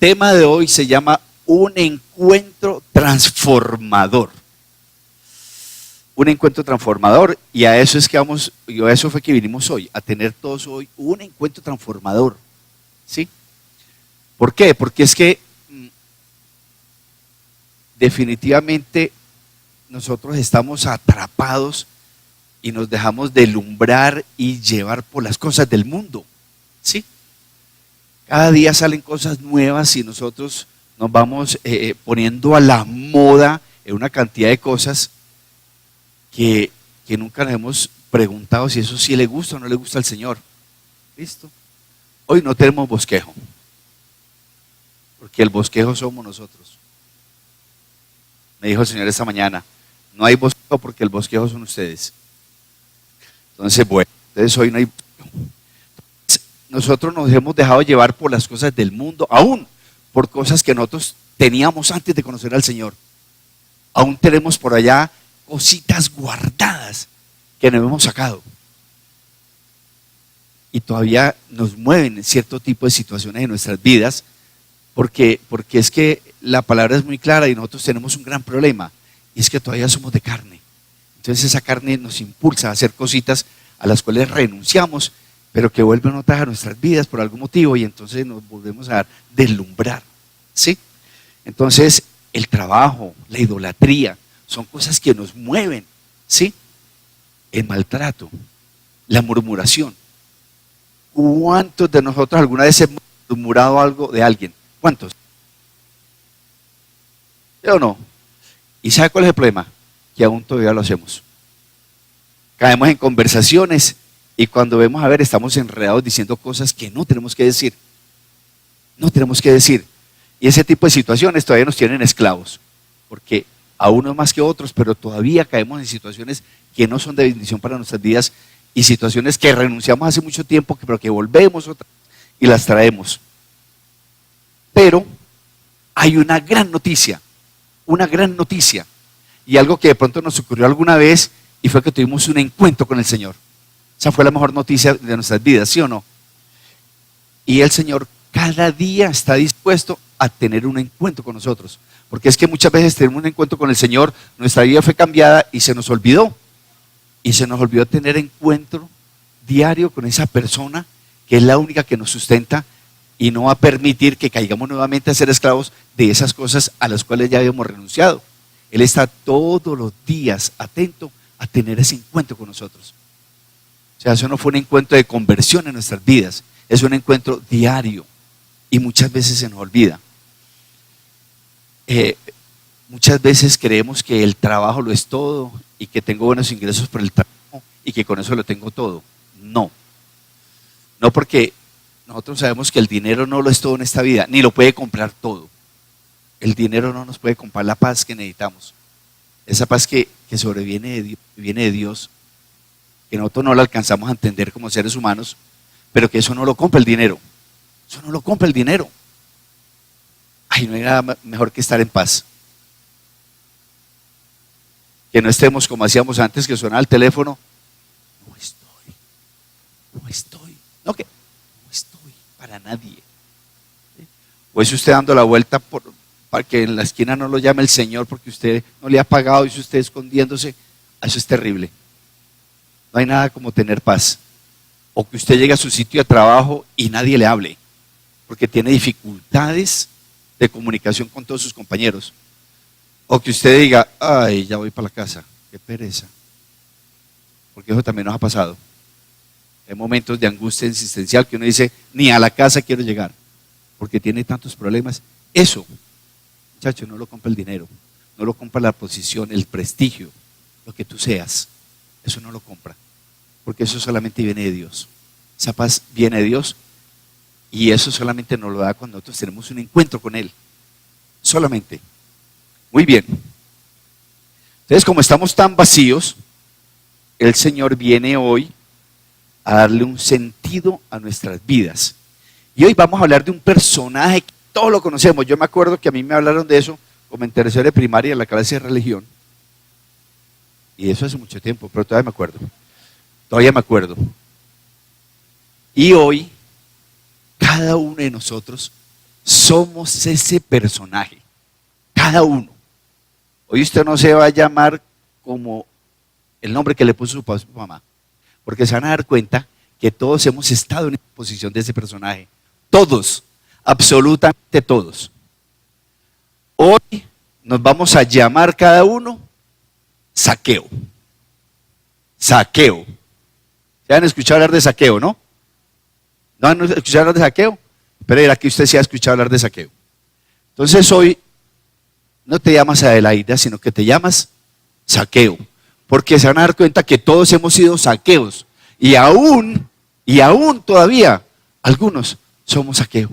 tema de hoy se llama un encuentro transformador. Un encuentro transformador, y a eso es que vamos, y a eso fue que vinimos hoy, a tener todos hoy un encuentro transformador. ¿Sí? ¿Por qué? Porque es que definitivamente nosotros estamos atrapados y nos dejamos deslumbrar y llevar por las cosas del mundo. ¿Sí? Cada día salen cosas nuevas y nosotros nos vamos poniendo a la moda en una cantidad de cosas que nunca nos hemos preguntado si eso sí le gusta o no le gusta al Señor. ¿Listo? Hoy no tenemos bosquejo, porque el bosquejo somos nosotros. Me dijo el Señor esta mañana, no hay bosquejo porque el bosquejo son ustedes. Entonces, bueno, entonces hoy no hay bosquejo. Nosotros nos hemos dejado llevar por las cosas del mundo, aún por cosas que nosotros teníamos antes de conocer al Señor. Aún tenemos por allá cositas guardadas que no hemos sacado. Y todavía nos mueven cierto tipo de situaciones en nuestras vidas, porque es que la palabra es muy clara y nosotros tenemos un gran problema, y es que todavía somos de carne. Entonces esa carne nos impulsa a hacer cositas a las cuales renunciamos, pero que vuelven otras a nuestras vidas por algún motivo, y entonces nos volvemos a deslumbrar. ¿Sí? Entonces el trabajo, la idolatría, son cosas que nos mueven. ¿Sí? El maltrato, la murmuración. ¿Cuántos de nosotros alguna vez hemos murmurado algo de alguien? ¿Cuántos? ¿Sí o no? ¿Y sabe cuál es el problema? Que aún todavía lo hacemos. Caemos en conversaciones y cuando vemos a ver estamos enredados diciendo cosas que no tenemos que decir. No tenemos que decir. Y ese tipo de situaciones todavía nos tienen esclavos. Porque a unos más que otros, pero todavía caemos en situaciones que no son de bendición para nuestras vidas y situaciones que renunciamos hace mucho tiempo, pero que volvemos otra y las traemos. Pero hay una gran noticia, y algo que de pronto nos ocurrió alguna vez, y fue que tuvimos un encuentro con el Señor. Esa fue la mejor noticia de nuestras vidas, ¿sí o no? Y el Señor cada día está dispuesto a tener un encuentro con nosotros, porque es que muchas veces tenemos un encuentro con el Señor, nuestra vida fue cambiada y se nos olvidó. Y se nos olvidó tener encuentro diario con esa persona que es la única que nos sustenta y no va a permitir que caigamos nuevamente a ser esclavos de esas cosas a las cuales ya habíamos renunciado. Él está todos los días atento a tener ese encuentro con nosotros. O sea, eso no fue un encuentro de conversión en nuestras vidas, es un encuentro diario y muchas veces se nos olvida. Muchas veces creemos que el trabajo lo es todo y que tengo buenos ingresos por el trabajo y que con eso lo tengo todo. No, porque nosotros sabemos que el dinero no lo es todo en esta vida, ni lo puede comprar todo. El dinero no nos puede comprar la paz que necesitamos. Esa paz que sobreviene viene de Dios, que nosotros no la alcanzamos a entender como seres humanos, pero que eso no lo compra el dinero. Eso no lo compra el dinero. Ay, no hay nada mejor que estar en paz. Que no estemos como hacíamos antes, que sonaba el teléfono. No estoy para nadie. O es usted dando la vuelta para que en la esquina no lo llame el Señor porque usted no le ha pagado y si usted escondiéndose. Eso es terrible. No hay nada como tener paz. O que usted llegue a su sitio de trabajo y nadie le hable porque tiene dificultades de comunicación con todos sus compañeros. O que usted diga, ay, ya voy para la casa, qué pereza. Porque eso también nos ha pasado. Hay momentos de angustia existencial que uno dice, ni a la casa quiero llegar, porque tiene tantos problemas. Eso, muchacho, no lo compra el dinero, no lo compra la posición, el prestigio, lo que tú seas. Eso no lo compra, porque eso solamente viene de Dios. Esa paz viene de Dios y eso solamente nos lo da cuando nosotros tenemos un encuentro con Él. Solamente. Muy bien. Entonces, como estamos tan vacíos, el Señor viene hoy a darle un sentido a nuestras vidas. Y hoy vamos a hablar de un personaje que todos lo conocemos. Yo me acuerdo que a mí me hablaron de eso como en tercero de primaria en la clase de religión. Y eso hace mucho tiempo, pero todavía me acuerdo. Y hoy, cada uno de nosotros somos ese personaje, cada uno. Hoy usted no se va a llamar como el nombre que le puso su papá, su mamá, porque se van a dar cuenta que todos hemos estado en la posición de ese personaje. Todos, absolutamente todos. Hoy nos vamos a llamar cada uno Zaqueo. Zaqueo. ¿Se han escuchado hablar de Zaqueo, no? ¿No han escuchado hablar de Zaqueo? Pero era que usted sí ha escuchado hablar de Zaqueo. Entonces hoy no te llamas Adelaida, sino que te llamas Zaqueo. Porque se van a dar cuenta que todos hemos sido Zaqueos. Y aún todavía, algunos somos Zaqueo.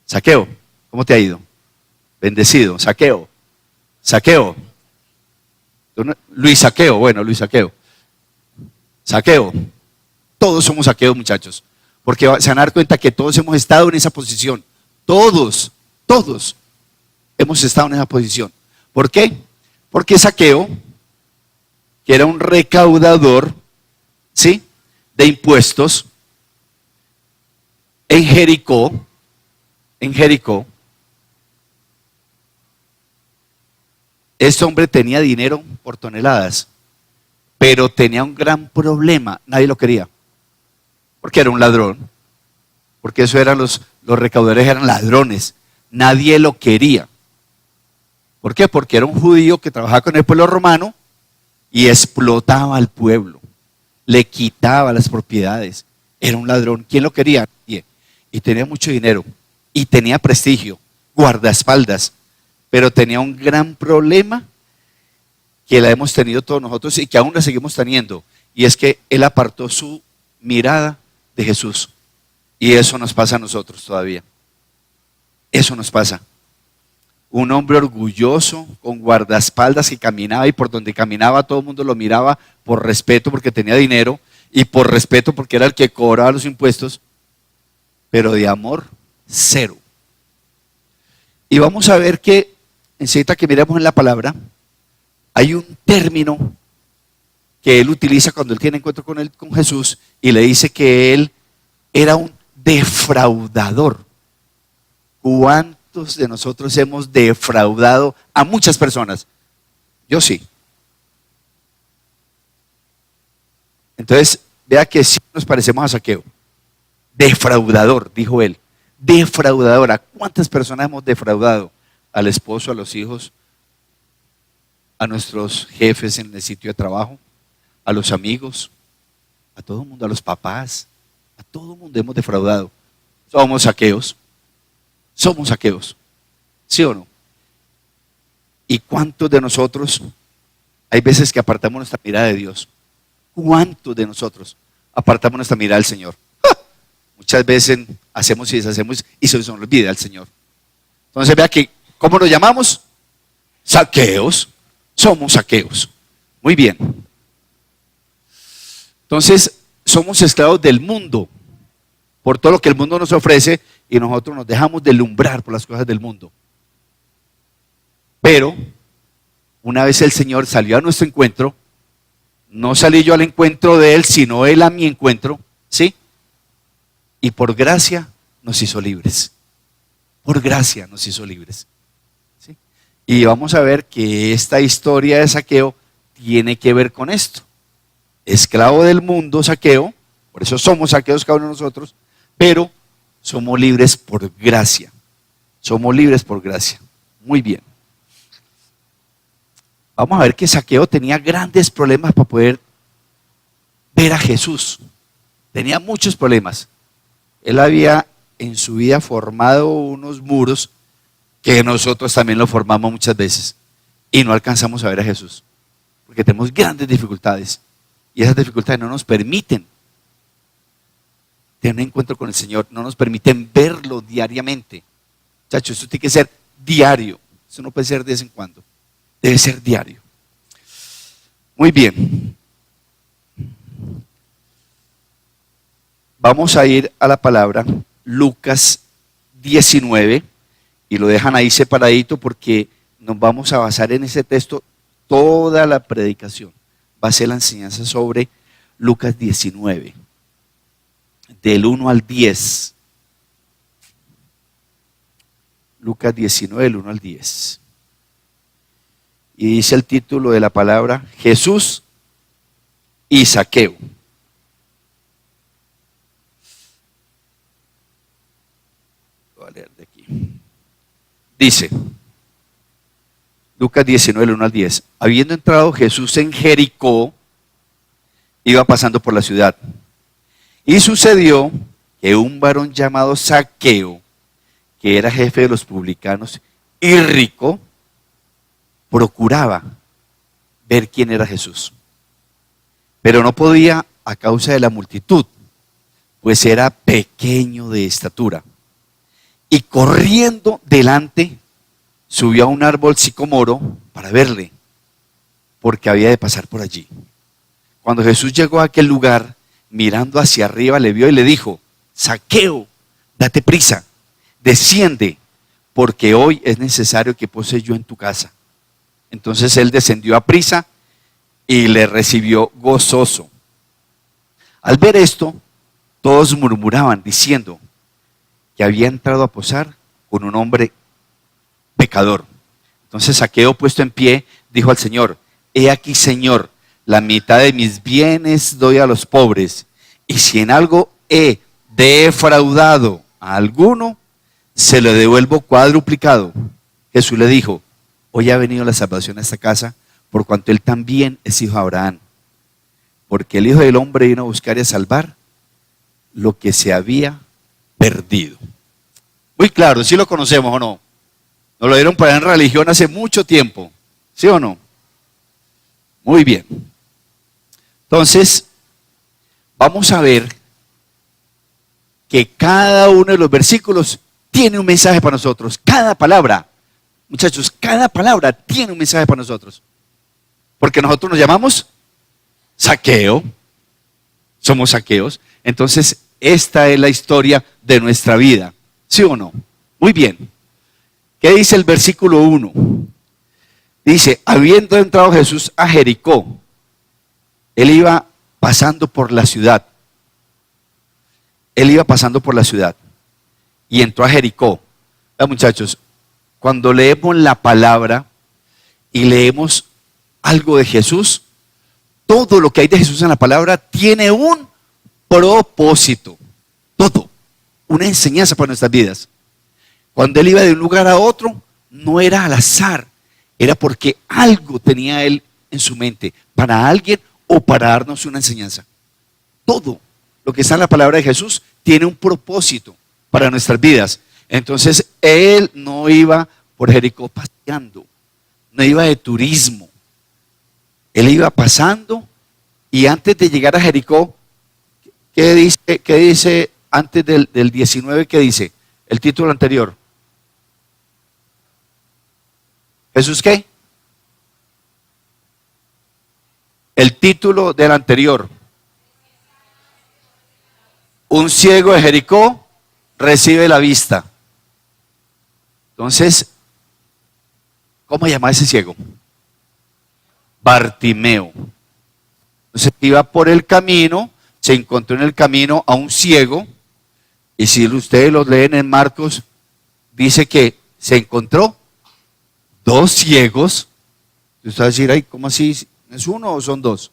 Zaqueo, ¿cómo te ha ido? Bendecido, Zaqueo. Zaqueo. Luis Zaqueo, bueno, Luis Zaqueo. Zaqueo. Todos somos Zaqueos, muchachos. Porque se van a dar cuenta que todos hemos estado en esa posición. Todos hemos estado en esa posición. ¿Por qué? Porque Zaqueo, que era un recaudador, ¿sí?, de impuestos, en Jericó, este hombre tenía dinero por toneladas, pero tenía un gran problema, nadie lo quería, porque era un ladrón, porque eso eran los recaudadores, eran ladrones, nadie lo quería. ¿Por qué? Porque era un judío que trabajaba con el pueblo romano y explotaba al pueblo, le quitaba las propiedades, era un ladrón. ¿Quién lo quería? Y tenía mucho dinero, y tenía prestigio, guardaespaldas, pero tenía un gran problema que la hemos tenido todos nosotros y que aún la seguimos teniendo, y es que él apartó su mirada de Jesús, y eso nos pasa a nosotros todavía. Eso nos pasa. Un hombre orgulloso, con guardaespaldas, que caminaba, y por donde caminaba todo el mundo lo miraba por respeto porque tenía dinero, y por respeto porque era el que cobraba los impuestos, pero de amor, cero. Y vamos a ver que, enseguida que miremos en la palabra, hay un término que él utiliza cuando él tiene encuentro con Jesús, y le dice que él era un defraudador. ¿Cuántos de nosotros hemos defraudado a muchas personas? Yo sí. Entonces, vea que sí nos parecemos a Zaqueo. Defraudador, dijo él. Defraudador. ¿A cuántas personas hemos defraudado? Al esposo, a los hijos, a nuestros jefes en el sitio de trabajo, a los amigos, a todo el mundo, a los papás, a todo el mundo hemos defraudado. Somos Zaqueos. Somos Zaqueos. ¿Sí o no? ¿Y cuántos de nosotros hay veces que apartamos nuestra mirada de Dios? ¿Cuántos de nosotros apartamos nuestra mirada del Señor? Muchas veces hacemos y deshacemos y se nos olvida el Señor. Entonces vea que, ¿cómo nos llamamos? Zaqueos. Somos Zaqueos. Muy bien. Entonces, somos esclavos del mundo, por todo lo que el mundo nos ofrece, y nosotros nos dejamos deslumbrar por las cosas del mundo. Pero, una vez el Señor salió a nuestro encuentro, no salí yo al encuentro de Él, sino Él a mi encuentro, ¿sí? Y por gracia nos hizo libres. Por gracia nos hizo libres. ¿Sí? Y vamos a ver que esta historia de Zaqueo tiene que ver con esto. Esclavo del mundo, Zaqueo, por eso somos Zaqueos cada uno de nosotros, pero somos libres por gracia. Somos libres por gracia. Muy bien. Vamos a ver que Zaqueo tenía grandes problemas para poder ver a Jesús. Tenía muchos problemas. Él había en su vida formado unos muros que nosotros también lo formamos muchas veces y no alcanzamos a ver a Jesús, porque tenemos grandes dificultades y esas dificultades no nos permiten tener un encuentro con el Señor, no nos permiten verlo diariamente. Muchachos, esto tiene que ser diario, eso no puede ser de vez en cuando, debe ser diario. Muy bien. Vamos a ir a la palabra Lucas 19 y lo dejan ahí separadito porque nos vamos a basar en ese texto toda la predicación. Va a ser la enseñanza sobre Lucas 19, del 1 al 10. Lucas 19, del 1 al 10. Y dice el título de la palabra: Jesús y Zaqueo. Voy a leer de aquí. Dice, Lucas 19, del 1 al 10. Habiendo entrado Jesús en Jericó, iba pasando por la ciudad. Y sucedió que un varón llamado Zaqueo, que era jefe de los publicanos y rico, procuraba ver quién era Jesús. Pero no podía a causa de la multitud, pues era pequeño de estatura. Y corriendo delante, subió a un árbol sicomoro para verle, porque había de pasar por allí. Cuando Jesús llegó a aquel lugar, mirando hacia arriba, le vio y le dijo: Zaqueo, date prisa, desciende, porque hoy es necesario que pose yo en tu casa. Entonces él descendió a prisa y le recibió gozoso. Al ver esto, todos murmuraban diciendo que había entrado a posar con un hombre pecador. Entonces Zaqueo, puesto en pie, dijo al Señor: He aquí, Señor, la mitad de mis bienes doy a los pobres, y si en algo he defraudado a alguno, se lo devuelvo cuadruplicado. Jesús le dijo: Hoy ha venido la salvación a esta casa, por cuanto él también es hijo de Abraham. Porque el Hijo del Hombre vino a buscar y a salvar lo que se había perdido. Muy claro, ¿sí lo conocemos o no? Nos lo dieron para en religión hace mucho tiempo, ¿sí o no? Muy bien. Entonces, vamos a ver que cada uno de los versículos tiene un mensaje para nosotros. Cada palabra, muchachos, cada palabra tiene un mensaje para nosotros. Porque nosotros nos llamamos Zaqueo, somos Zaqueos. Entonces, esta es la historia de nuestra vida, ¿sí o no? Muy bien. ¿Qué dice el versículo 1? Dice: habiendo entrado Jesús a Jericó, él iba pasando por la ciudad. Él iba pasando por la ciudad y entró a Jericó. Muchachos, cuando leemos la palabra y leemos algo de Jesús, todo lo que hay de Jesús en la palabra tiene un propósito. Todo. Una enseñanza para nuestras vidas. Cuando él iba de un lugar a otro, no era al azar, era porque algo tenía él en su mente, para alguien o para darnos una enseñanza. Todo lo que está en la palabra de Jesús tiene un propósito para nuestras vidas. Entonces, él no iba por Jericó paseando, no iba de turismo. Él iba pasando y antes de llegar a Jericó, ¿qué dice antes del 19? ¿Qué dice? El título anterior. ¿Jesús qué? El título del anterior. Un ciego de Jericó recibe la vista. Entonces, ¿cómo llama ese ciego? Bartimeo. Entonces iba por el camino, se encontró en el camino a un ciego, y si ustedes lo leen en Marcos, dice que se encontró dos ciegos. Usted va a decir: ay, ¿cómo así? ¿Es uno o son dos?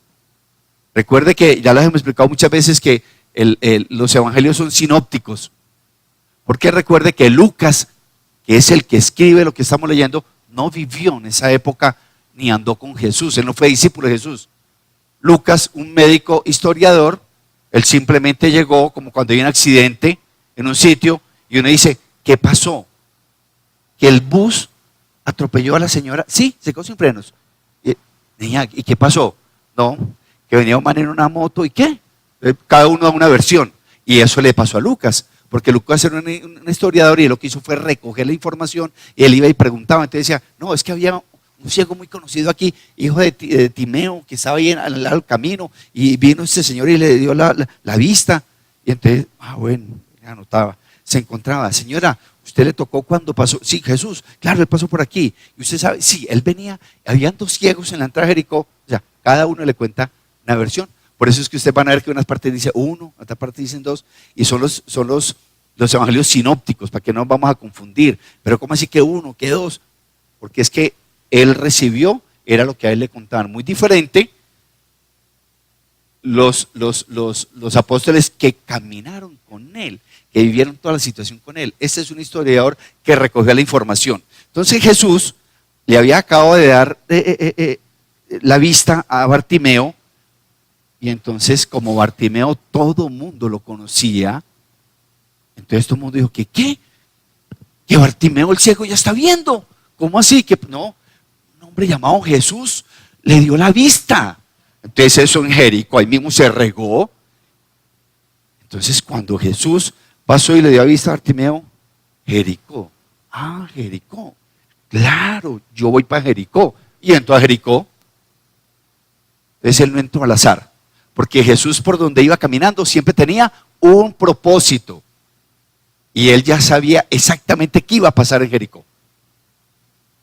Recuerde que ya les hemos explicado muchas veces que los evangelios son sinópticos. Porque recuerde que Lucas, que es el que escribe lo que estamos leyendo, no vivió en esa época ni andó con Jesús. Él no fue discípulo de Jesús. Lucas, un médico historiador, él simplemente llegó como cuando hay un accidente en un sitio y uno dice: ¿qué pasó? Que el bus atropelló a la señora. Sí, se quedó sin frenos. Niña, ¿y qué pasó? No, que venía un man en una moto y ¿qué? Cada uno da una versión. Y eso le pasó a Lucas, porque Lucas era un historiador y lo que hizo fue recoger la información y él iba y preguntaba. Entonces decía: no, es que había un ciego muy conocido aquí, hijo de Timeo, que estaba ahí al lado del camino, y vino este señor y le dio la vista. Y entonces, bueno, anotaba. Se encontraba: señora, ¿usted le tocó cuando pasó? Sí, Jesús, claro, él pasó por aquí. Y usted sabe, sí, él venía, habían dos ciegos en la entrada de Jericó. O sea, cada uno le cuenta una versión. Por eso es que ustedes van a ver que unas partes dice uno, otra parte dicen dos, y son los los evangelios sinópticos, para que no nos vamos a confundir. Pero ¿cómo así que uno, que dos? Porque es que él recibió, era lo que a él le contaban. Muy diferente los apóstoles que caminaron con él, que vivieron toda la situación con él. Este es un historiador que recogió la información. Entonces Jesús le había acabado de dar la vista a Bartimeo, y entonces como Bartimeo todo mundo lo conocía, entonces todo el mundo dijo ¿qué? Que Bartimeo el ciego ya está viendo. ¿Cómo así? Que no, un hombre llamado Jesús le dio la vista. Entonces eso en Jericó, ahí mismo se regó. Entonces cuando Jesús pasó y le dio la vista a Bartimeo, Jericó. Ah, Jericó. Claro, yo voy para Jericó. Y entró a Jericó. Entonces él no entró al azar. Porque Jesús por donde iba caminando siempre tenía un propósito. Y él ya sabía exactamente qué iba a pasar en Jericó.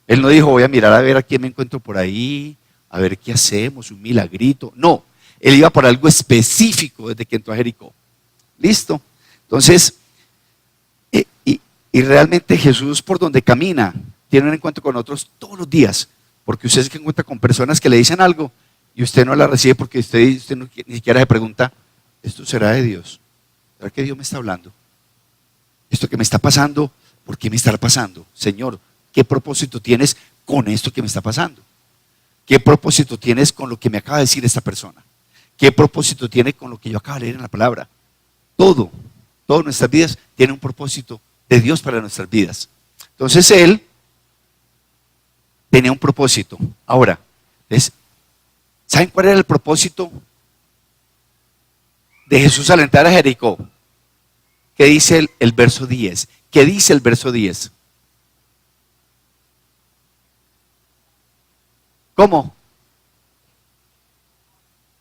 Él no dijo, voy a mirar a ver a quién me encuentro por ahí, a ver qué hacemos, un milagrito. No, él iba por algo específico desde que entró a Jericó. ¿Listo? Entonces, y realmente Jesús por donde camina, tiene un encuentro con otros todos los días. Porque usted se encuentra con personas que le dicen algo y usted no la recibe porque usted no, ni siquiera se pregunta, ¿esto será de Dios? ¿Será que Dios me está hablando? Esto que me está pasando, ¿por qué me está pasando? Señor, ¿qué propósito tienes con esto que me está pasando? ¿Qué propósito tienes con lo que me acaba de decir esta persona? ¿Qué propósito tiene con lo que yo acabo de leer en la palabra? Todas nuestras vidas tienen un propósito de Dios para nuestras vidas. Entonces él tenía un propósito. Ahora, ¿saben cuál era el propósito de Jesús al entrar a Jericó? ¿Qué dice el verso 10? ¿Qué dice el verso 10? ¿Cómo?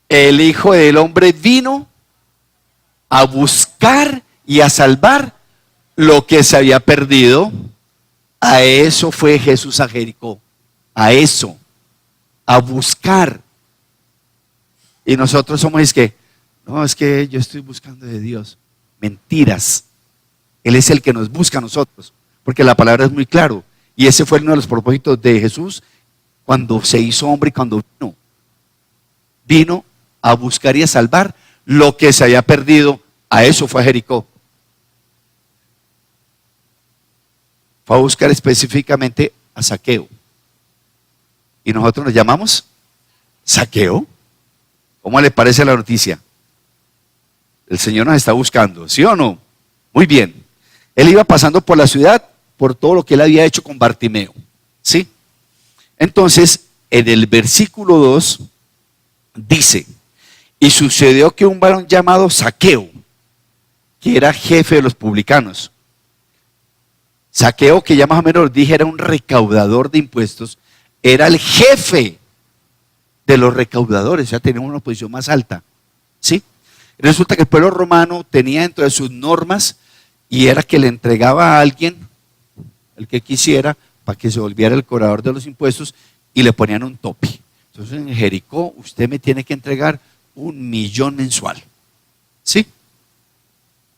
El Hijo del Hombre vino a buscar y a salvar lo que se había perdido. A eso fue Jesús a Jericó. A eso. A buscar. Y nosotros somos no, es que yo estoy buscando de Dios. Mentiras. Él es el que nos busca a nosotros, porque la palabra es muy claro. Y ese fue uno de los propósitos de Jesús cuando se hizo hombre y cuando vino a buscar y a salvar lo que se había perdido. A eso fue a Jericó. Fue a buscar específicamente a Zaqueo. Y nosotros nos llamamos Zaqueo. ¿Cómo le parece la noticia? El Señor nos está buscando, ¿sí o no? Muy bien. Él iba pasando por la ciudad por todo lo que él había hecho con Bartimeo, ¿sí? Entonces, en el versículo 2 dice, y sucedió que un varón llamado Zaqueo, que era jefe de los publicanos, Zaqueo, que ya más o menos dije era un recaudador de impuestos, era el jefe de los recaudadores, ya tenía una posición más alta, ¿sí? Resulta que el pueblo romano tenía dentro de sus normas y era que le entregaba a alguien, el que quisiera, para que se volviera el cobrador de los impuestos y le ponían un tope. Entonces en Jericó usted me tiene que entregar 1.000.000 mensual. ¿Sí?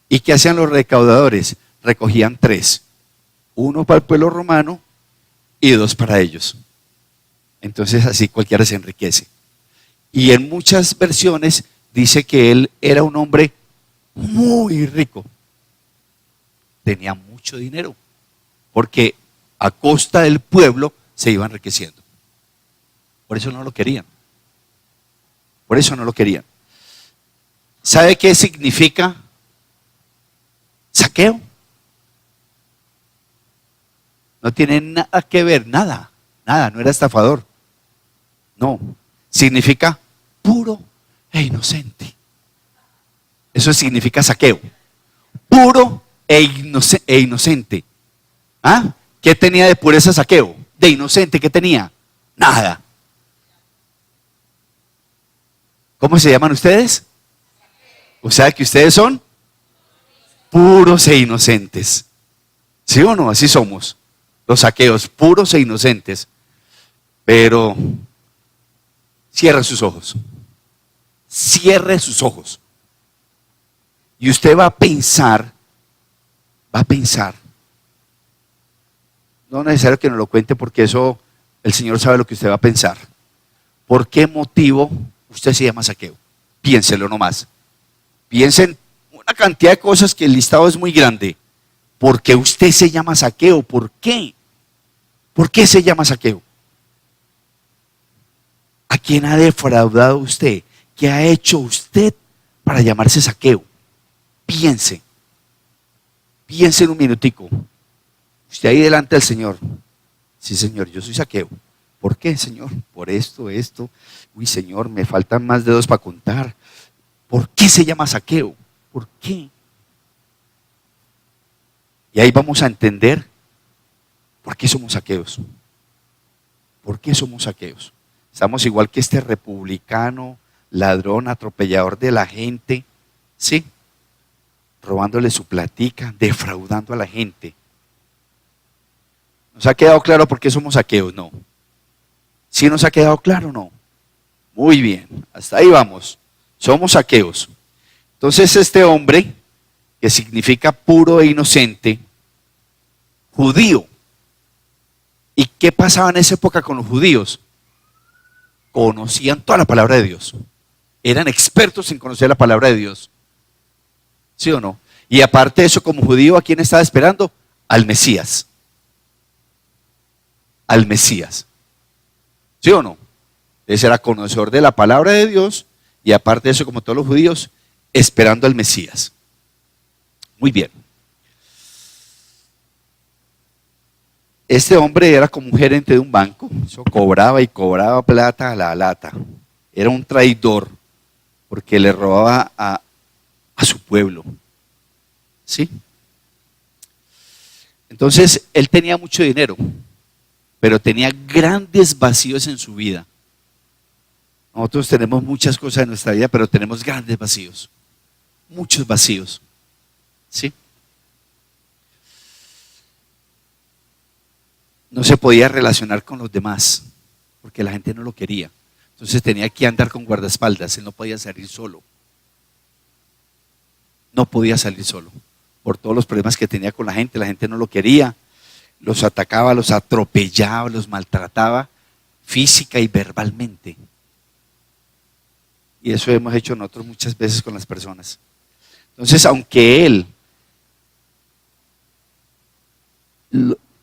¿Y qué hacían los recaudadores? Recogían 3. 1 para el pueblo romano y 2 para ellos. Entonces así cualquiera se enriquece. Y en muchas versiones dice que él era un hombre muy rico. Tenía mucho dinero. Porque a costa del pueblo se iba enriqueciendo. Por eso no lo querían. Por eso no lo querían. ¿Sabe qué significa saqueo? No tiene nada que ver, nada, no era estafador. No, significa puro e inocente. Eso significa saqueo. Puro e inocente. ¿Ah? ¿Qué tenía de pureza saqueo? De inocente, ¿qué tenía? Nada. ¿Cómo se llaman ustedes? O sea que ustedes son puros e inocentes. ¿Sí o no? Así somos. Los saqueos, puros e inocentes. Pero cierre sus ojos. Cierre sus ojos. Y usted va a pensar va a pensar, no es necesario que nos lo cuente porque eso el Señor sabe lo que usted va a pensar. ¿Por qué motivo usted se llama Zaqueo? Piénselo nomás. Piensen una cantidad de cosas que el listado es muy grande. ¿Por qué usted se llama Zaqueo? ¿Por qué? ¿Por qué se llama Zaqueo? ¿A quién ha defraudado usted? ¿Qué ha hecho usted para llamarse Zaqueo? Piense. Piense en un minutico. Usted ahí delante del Señor. Sí, Señor, yo soy Zaqueo. ¿Por qué, Señor? Por esto, esto. Uy, Señor, me faltan más dedos para contar. ¿Por qué se llama Zaqueo? ¿Por qué? Y ahí vamos a entender por qué somos Zaqueos. ¿Por qué somos Zaqueos? Estamos igual que este republicano, ladrón, atropellador de la gente, ¿sí? Robándole su platica, defraudando a la gente. ¿Nos ha quedado claro por qué somos Zaqueos? No. ¿Sí nos ha quedado claro o no? Muy bien, hasta ahí vamos. Somos Zaqueos. Entonces este hombre, que significa puro e inocente, judío. ¿Y qué pasaba en esa época con los judíos? Conocían toda la palabra de Dios. Eran expertos en conocer la palabra de Dios. ¿Sí o no? Y aparte de eso, como judío, ¿a quién estaba esperando? Al Mesías. Al Mesías. ¿Sí o no? Ese era conocedor de la palabra de Dios y aparte de eso, como todos los judíos, esperando al Mesías. Muy bien. Este hombre era como un gerente de un banco. Eso cobraba y cobraba plata a la lata. Era un traidor porque le robaba a su pueblo. ¿Sí? Entonces, él tenía mucho dinero, pero tenía grandes vacíos en su vida. Nosotros tenemos muchas cosas en nuestra vida, pero tenemos grandes vacíos. Muchos vacíos. ¿Sí? No se podía relacionar con los demás, porque la gente no lo quería. Entonces tenía que andar con guardaespaldas, él no podía salir solo. No podía salir solo, por todos los problemas que tenía con la gente no lo quería, los atacaba, los atropellaba, los maltrataba física y verbalmente. Y eso hemos hecho nosotros muchas veces con las personas. Entonces, aunque él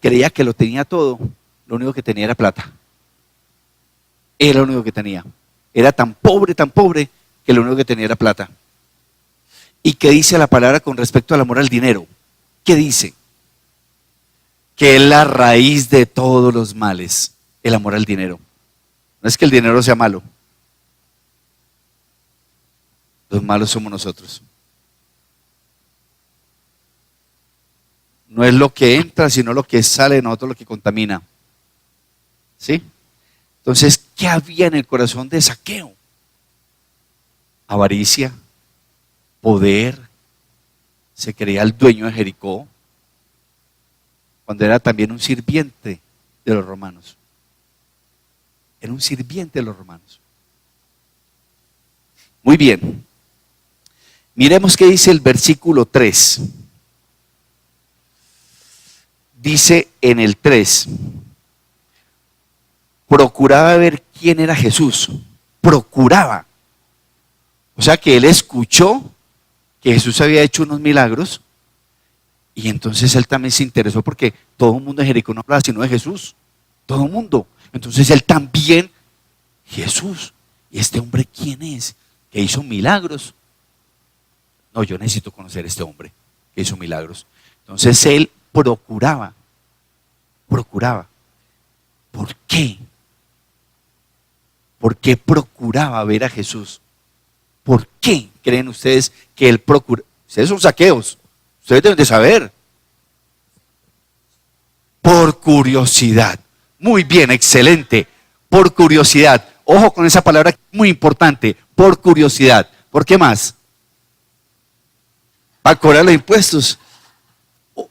creía que lo tenía todo, lo único que tenía era plata. Era lo único que tenía. Era tan pobre que lo único que tenía era plata. ¿Y qué dice la palabra con respecto al amor al dinero? ¿Qué dice? Que es la raíz de todos los males, el amor al dinero. No es que el dinero sea malo. Los malos somos nosotros. No es lo que entra, sino lo que sale de nosotros lo que contamina. ¿Sí? Entonces, ¿qué había en el corazón de Zaqueo? Avaricia, poder, se creía el dueño de Jericó, cuando era también un sirviente de los romanos. Era un sirviente de los romanos. Muy bien. Miremos qué dice el versículo 3. Dice en el 3, procuraba ver quién era Jesús. Procuraba. O sea que él escuchó que Jesús había hecho unos milagros y entonces él también se interesó porque todo el mundo en Jericó no hablaba sino de Jesús. Todo el mundo. Entonces él también, Jesús, ¿y este hombre quién es? Que hizo milagros. No, yo necesito conocer a este hombre que hizo milagros. Entonces él procuraba. ¿Por qué? ¿Por qué procuraba ver a Jesús? ¿Por qué creen ustedes que él procura? Ustedes son Zaqueos, ustedes deben de saber. Por curiosidad. Muy bien, excelente. Por curiosidad. Ojo con esa palabra muy importante. Por curiosidad. ¿Por qué más? ¿Para cobrar los impuestos?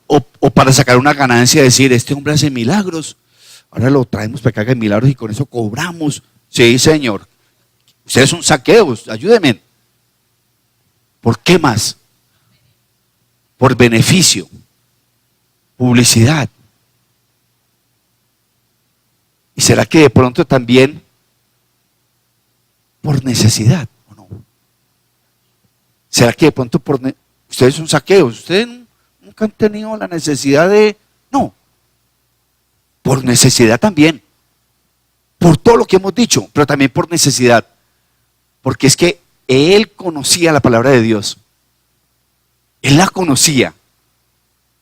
O para sacar una ganancia, decir, este hombre hace milagros. Ahora lo traemos para que haga milagros y con eso cobramos. Sí, Señor. Ustedes son Zaqueos, ayúdenme. ¿Por qué más? Por beneficio. publicidad. ¿Y será que de pronto también por necesidad o no? ¿Será que de pronto ustedes son saqueos? ¿Ustedes nunca han tenido la necesidad de...? No, por necesidad también. Por todo lo que hemos dicho, pero también por necesidad. Porque es que él conocía la palabra de Dios. Él la conocía.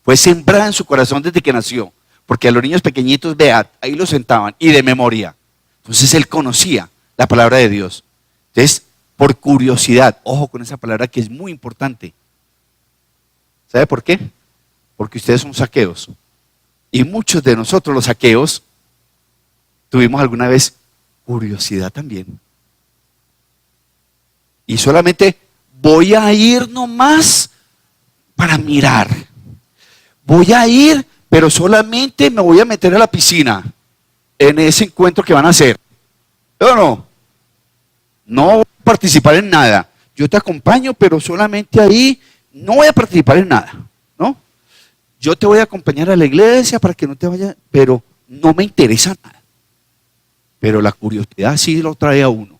Fue sembrada en su corazón desde que nació. Porque a los niños pequeñitos, vea, ahí los sentaban y de memoria. Entonces él conocía la palabra de Dios. Entonces, por curiosidad, ojo con esa palabra que es muy importante. ¿Sabe por qué? Porque ustedes son saqueos. Y muchos de nosotros, los saqueos, tuvimos alguna vez curiosidad también. Y solamente voy a ir nomás para mirar. Voy a ir, pero solamente me voy a meter a la piscina en ese encuentro que van a hacer. ¿O no? No voy a participar en nada. Yo te acompaño, pero solamente ahí no voy a participar en nada, ¿no? Yo te voy a acompañar a la iglesia para que no te vaya, pero no me interesa nada. Pero la curiosidad sí lo trae a uno.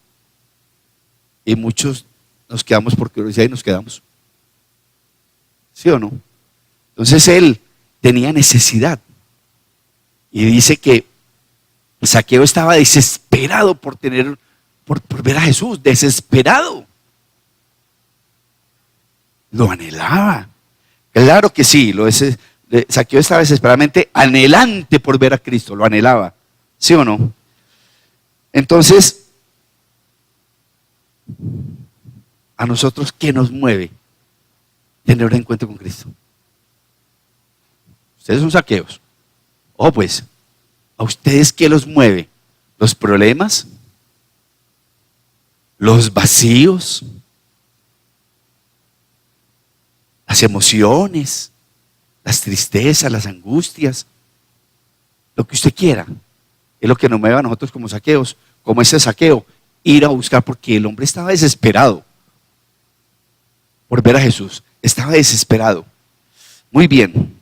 Y muchos nos quedamos por curiosidad y nos quedamos. ¿Sí o no? Entonces él tenía necesidad. Y dice que Zaqueo estaba desesperado por ver a Jesús, desesperado. Lo anhelaba. Claro que sí, Zaqueo estaba desesperadamente anhelante por ver a Cristo, lo anhelaba. ¿Sí o no? Entonces, a nosotros, ¿qué nos mueve tener un encuentro con Cristo? Ustedes son saqueos. Oh, pues, ¿a ustedes qué los mueve? ¿Los problemas? ¿Los vacíos? ¿Las emociones? ¿Las tristezas? ¿Las angustias? Lo que usted quiera. Es lo que nos mueve a nosotros como saqueos, como ese saqueo, ir a buscar, porque el hombre estaba desesperado por ver a Jesús. Estaba desesperado. Muy bien.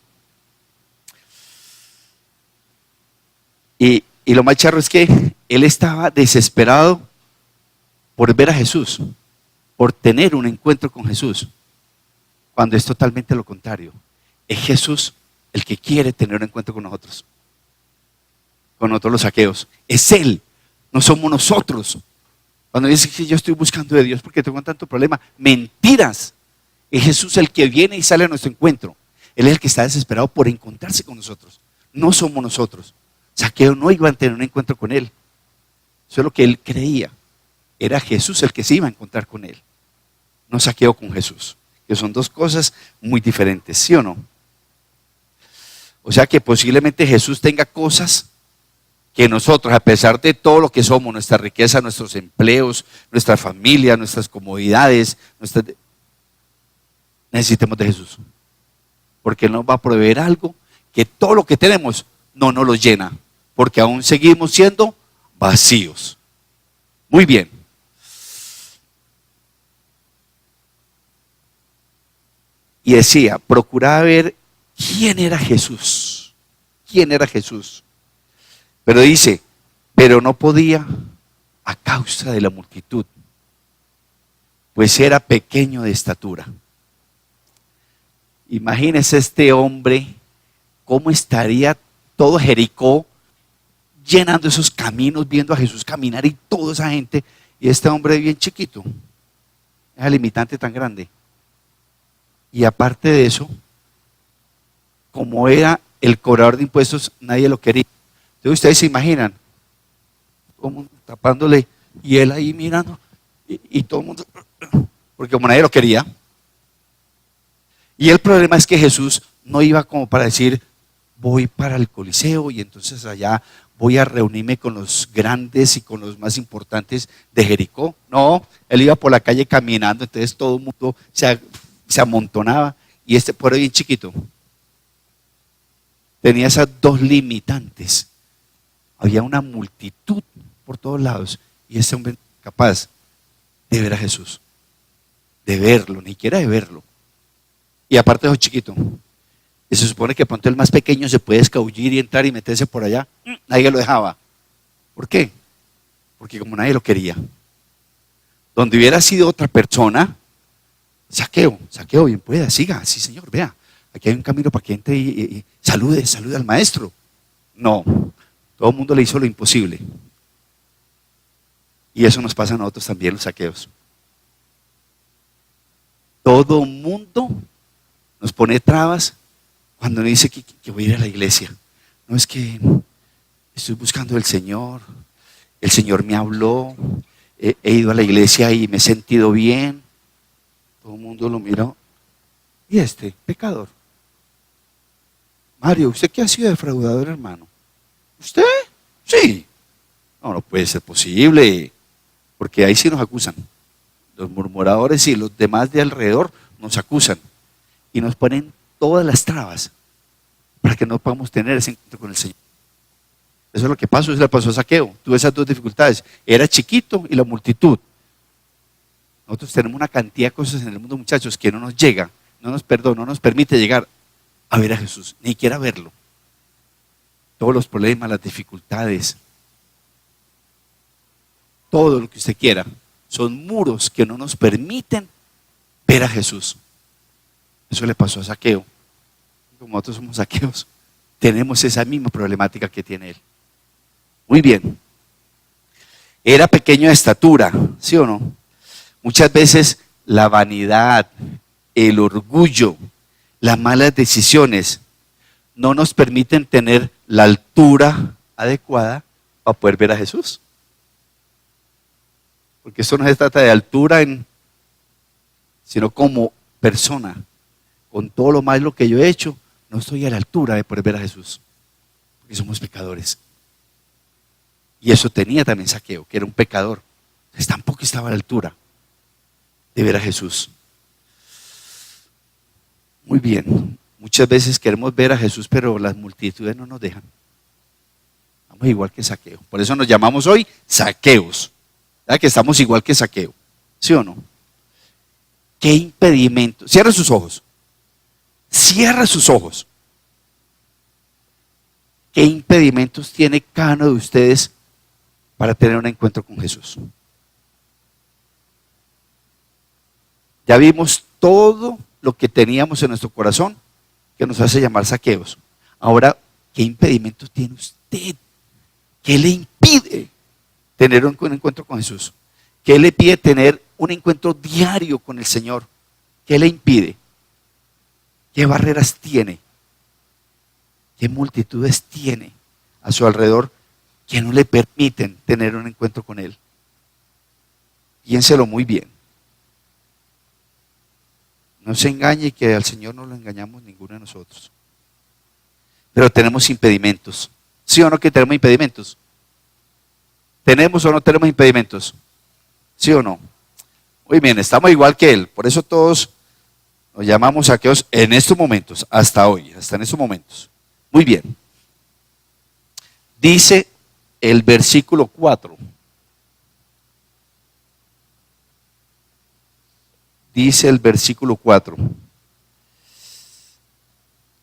Y lo más charro es que él estaba desesperado por ver a Jesús, por tener un encuentro con Jesús, cuando es totalmente lo contrario. Es Jesús el que quiere tener un encuentro con nosotros los saqueos. Es Él, no somos nosotros. Cuando dice que yo estoy buscando de Dios porque tengo tanto problema, mentiras. Es Jesús el que viene y sale a nuestro encuentro. Él es el que está desesperado por encontrarse con nosotros. No somos nosotros. Zaqueo no iba a tener un encuentro con él. Eso es lo que él creía. Era Jesús el que se iba a encontrar con él. No Zaqueo con Jesús. Que son dos cosas muy diferentes, ¿sí o no? O sea que posiblemente Jesús tenga cosas que nosotros, a pesar de todo lo que somos, nuestra riqueza, nuestros empleos, nuestra familia, nuestras comodidades, necesitemos de Jesús. Porque Él nos va a proveer algo que todo lo que tenemos no nos lo llena. Porque aún seguimos siendo vacíos. Muy bien. Y decía, procuraba ver quién era Jesús. ¿Quién era Jesús? Pero dice, pero no podía a causa de la multitud, pues era pequeño de estatura. Imagínese este hombre, cómo estaría todo Jericó llenando esos caminos, viendo a Jesús caminar y toda esa gente, y este hombre bien chiquito, esa limitante tan grande. Y aparte de eso, como era el cobrador de impuestos, nadie lo quería. Entonces ustedes se imaginan, como tapándole, y él ahí mirando, y todo el mundo, porque como nadie lo quería. Y el problema es que Jesús no iba como para decir, voy para el Coliseo y entonces allá voy a reunirme con los grandes y con los más importantes de Jericó. No, él iba por la calle caminando, entonces todo el mundo se amontonaba, y este pueblo bien chiquito tenía esas dos limitantes. Había una multitud por todos lados, y este hombre capaz de ver a Jesús, de verlo, ni siquiera de verlo. Y aparte de eso chiquito, Y se supone que pronto el más pequeño se puede escabullir y entrar y meterse por allá. Nadie lo dejaba. ¿Por qué? Porque como nadie lo quería. Donde hubiera sido otra persona, Zaqueo, bien pueda, siga, sí señor, vea, aquí hay un camino para que entre y salude al maestro. No, todo el mundo le hizo lo imposible. Y eso nos pasa a nosotros también, los saqueos. Todo el mundo nos pone trabas cuando nos dice que voy a ir a la iglesia. No, es que estoy buscando al Señor, el Señor me habló, he ido a la iglesia y me he sentido bien. Todo el mundo lo mira. ¿Y este pecador? Mario, ¿usted qué ha sido defraudador, hermano? ¿Usted? Sí. No puede ser posible, porque ahí sí nos acusan. Los murmuradores y los demás de alrededor nos acusan y nos ponen todas las trabas para que no podamos tener ese encuentro con el Señor. Eso es lo que pasó, eso le pasó a Zaqueo. Tuvo esas dos dificultades. Era chiquito y la multitud. Nosotros tenemos una cantidad de cosas en el mundo, muchachos, que no nos llega, no nos permite llegar a ver a Jesús, ni siquiera verlo. Todos los problemas, las dificultades, todo lo que usted quiera, son muros que no nos permiten ver a Jesús. Eso le pasó a Zaqueo. Como nosotros somos Zaqueos, tenemos esa misma problemática que tiene él. Muy bien. Era pequeño de estatura, ¿sí o no? Muchas veces la vanidad, el orgullo, las malas decisiones no nos permiten tener la altura adecuada para poder ver a Jesús. Porque esto no se trata de altura, sino como persona. Con todo lo malo que yo he hecho, no estoy a la altura de poder ver a Jesús. Porque somos pecadores. Y eso tenía también Zaqueo, que era un pecador. Entonces tampoco estaba a la altura de ver a Jesús. Muy bien. Muchas veces queremos ver a Jesús, pero las multitudes no nos dejan. Estamos igual que Zaqueo. Por eso nos llamamos hoy Zaqueos. ¿Verdad que estamos igual que Zaqueo? ¿Sí o no? ¿Qué impedimento? Cierra sus ojos. Cierra sus ojos. ¿Qué impedimentos tiene cada uno de ustedes para tener un encuentro con Jesús? Ya vimos todo lo que teníamos en nuestro corazón que nos hace llamar Zaqueos. Ahora, ¿qué impedimentos tiene usted? ¿Qué le impide tener un encuentro con Jesús? ¿Qué le pide tener un encuentro diario con el Señor? ¿Qué le impide? ¿Qué barreras tiene? ¿Qué multitudes tiene a su alrededor que no le permiten tener un encuentro con Él? Piénselo muy bien. No se engañe que al Señor no lo engañamos ninguno de nosotros. Pero tenemos impedimentos. ¿Sí o no que tenemos impedimentos? ¿Tenemos o no tenemos impedimentos? ¿Sí o no? Muy bien, estamos igual que Él. Por eso todos nos llamamos Zaqueos en estos momentos, hasta hoy, hasta en estos momentos. Muy bien. Dice el versículo 4. Dice el versículo 4.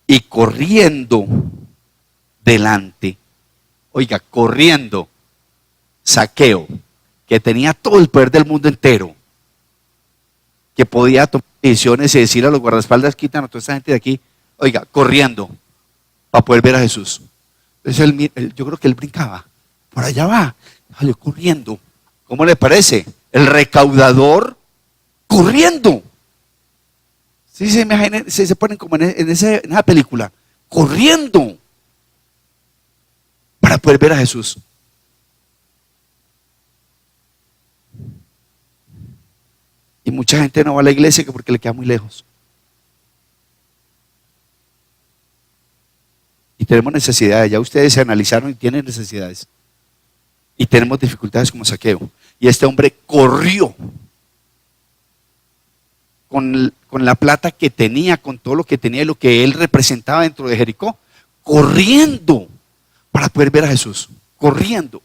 Y corriendo delante, oiga, corriendo, Zaqueo, que tenía todo el poder del mundo entero, que podía tomar decisiones y decir a los guardaespaldas, quitan a toda esta gente de aquí, oiga, corriendo, para poder ver a Jesús. Entonces yo creo que él brincaba, por allá va, salió corriendo. ¿Cómo le parece? El recaudador corriendo. ¿Sí se imaginan? Se ponen como en esa película, corriendo para poder ver a Jesús. Y mucha gente no va a la iglesia porque le queda muy lejos. Y tenemos necesidades, ya ustedes se analizaron y tienen necesidades. Y tenemos dificultades como Zaqueo. Y este hombre corrió con la plata que tenía, con todo lo que tenía y lo que él representaba dentro de Jericó, corriendo para poder ver a Jesús, corriendo.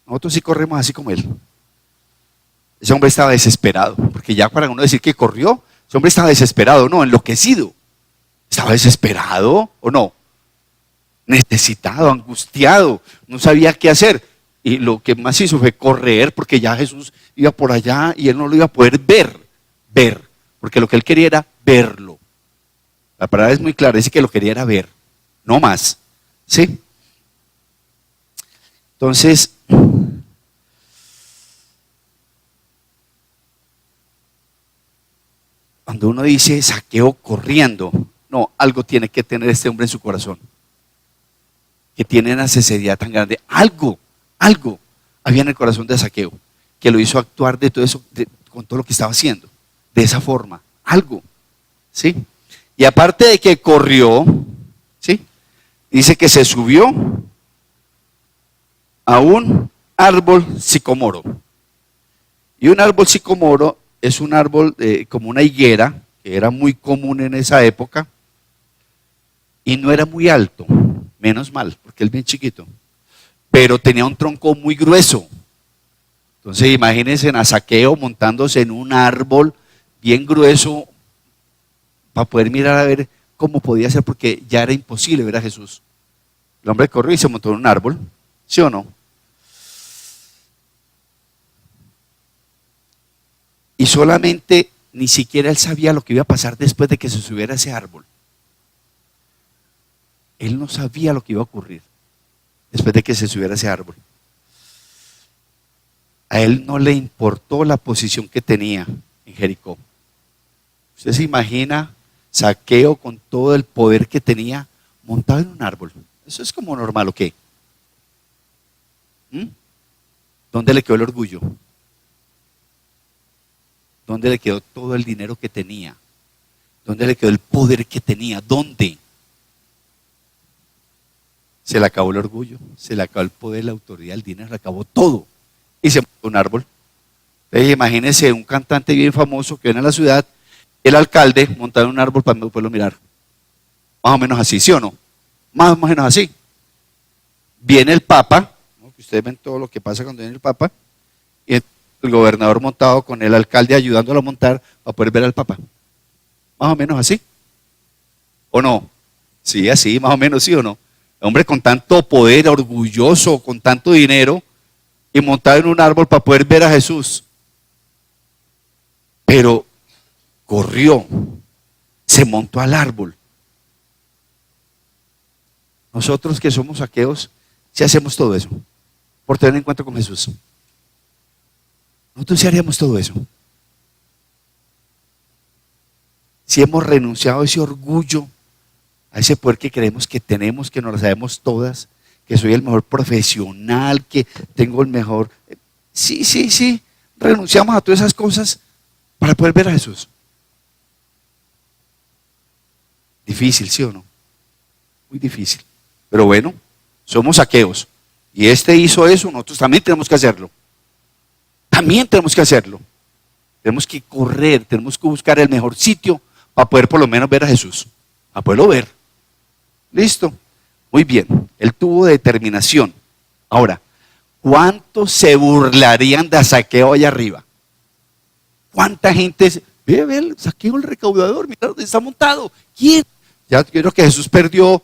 Nosotros sí corremos así como él. Ese hombre estaba desesperado, porque ya para uno decir que corrió, ese hombre estaba desesperado, no, enloquecido. Estaba desesperado, ¿o no? Necesitado, angustiado, no sabía qué hacer. Y lo que más hizo fue correr, porque ya Jesús iba por allá y él no lo iba a poder ver, porque lo que él quería era verlo. La palabra es muy clara, dice que lo quería era ver, no más. ¿Sí? Entonces, cuando uno dice Zaqueo corriendo, no, algo tiene que tener este hombre en su corazón, que tiene una necesidad tan grande. Algo había en el corazón de Zaqueo, que lo hizo actuar de todo eso, con todo lo que estaba haciendo, de esa forma, algo, ¿sí? Y aparte de que corrió, ¿sí? Dice que se subió a un árbol sicomoro. Y un árbol sicomoro es un árbol como una higuera, que era muy común en esa época, y no era muy alto, menos mal, porque él es bien chiquito, pero tenía un tronco muy grueso. Entonces imagínense a Zaqueo montándose en un árbol bien grueso para poder mirar a ver cómo podía ser, porque ya era imposible ver a Jesús. El hombre corrió y se montó en un árbol, ¿sí o no? Y solamente, ni siquiera él sabía lo que iba a pasar después de que se subiera a ese árbol. Él no sabía lo que iba a ocurrir después de que se subiera a ese árbol. A él no le importó la posición que tenía en Jericó. Usted se imagina Zaqueo con todo el poder que tenía montado en un árbol. Eso es como normal, ¿o qué? ¿Dónde le quedó el orgullo? ¿Dónde le quedó todo el dinero que tenía? ¿Dónde le quedó el poder que tenía? ¿Dónde? Se le acabó el orgullo, se le acabó el poder, la autoridad, el dinero, se le acabó todo. Y se montó en un árbol. Entonces, imagínense un cantante bien famoso que viene a la ciudad, el alcalde montado en un árbol para poderlo mirar. Más o menos así, ¿sí o no? Más o menos así. Viene el Papa, ¿no? Que ustedes ven todo lo que pasa cuando viene el Papa, y el gobernador montado con el alcalde ayudándolo a montar para poder ver al Papa. Más o menos así. ¿O no? Sí, así, más o menos, ¿sí o no? Hombre con tanto poder, orgulloso, con tanto dinero, y montado en un árbol para poder ver a Jesús. Pero corrió, se montó al árbol. Nosotros que somos Zaqueos, si hacemos todo eso, por tener encuentro con Jesús. Nosotros sí haríamos todo eso. Si hemos renunciado a ese orgullo, a ese poder que creemos que tenemos, que nos lo sabemos todas, que soy el mejor profesional, que tengo el mejor. Sí, renunciamos a todas esas cosas para poder ver a Jesús. Difícil, ¿sí o no? Muy difícil. Pero bueno, somos Zaqueos. Y este hizo eso, nosotros también tenemos que hacerlo. También tenemos que hacerlo. Tenemos que correr, tenemos que buscar el mejor sitio para poder por lo menos ver a Jesús. Para poderlo ver. ¿Listo? Muy bien. Él tuvo determinación. Ahora, ¿cuántos se burlarían de Zaqueo allá arriba? ¿Cuánta gente? Ve el Zaqueo, el recaudador, mira dónde está montado. ¿Quién? Ya creo que Jesús perdió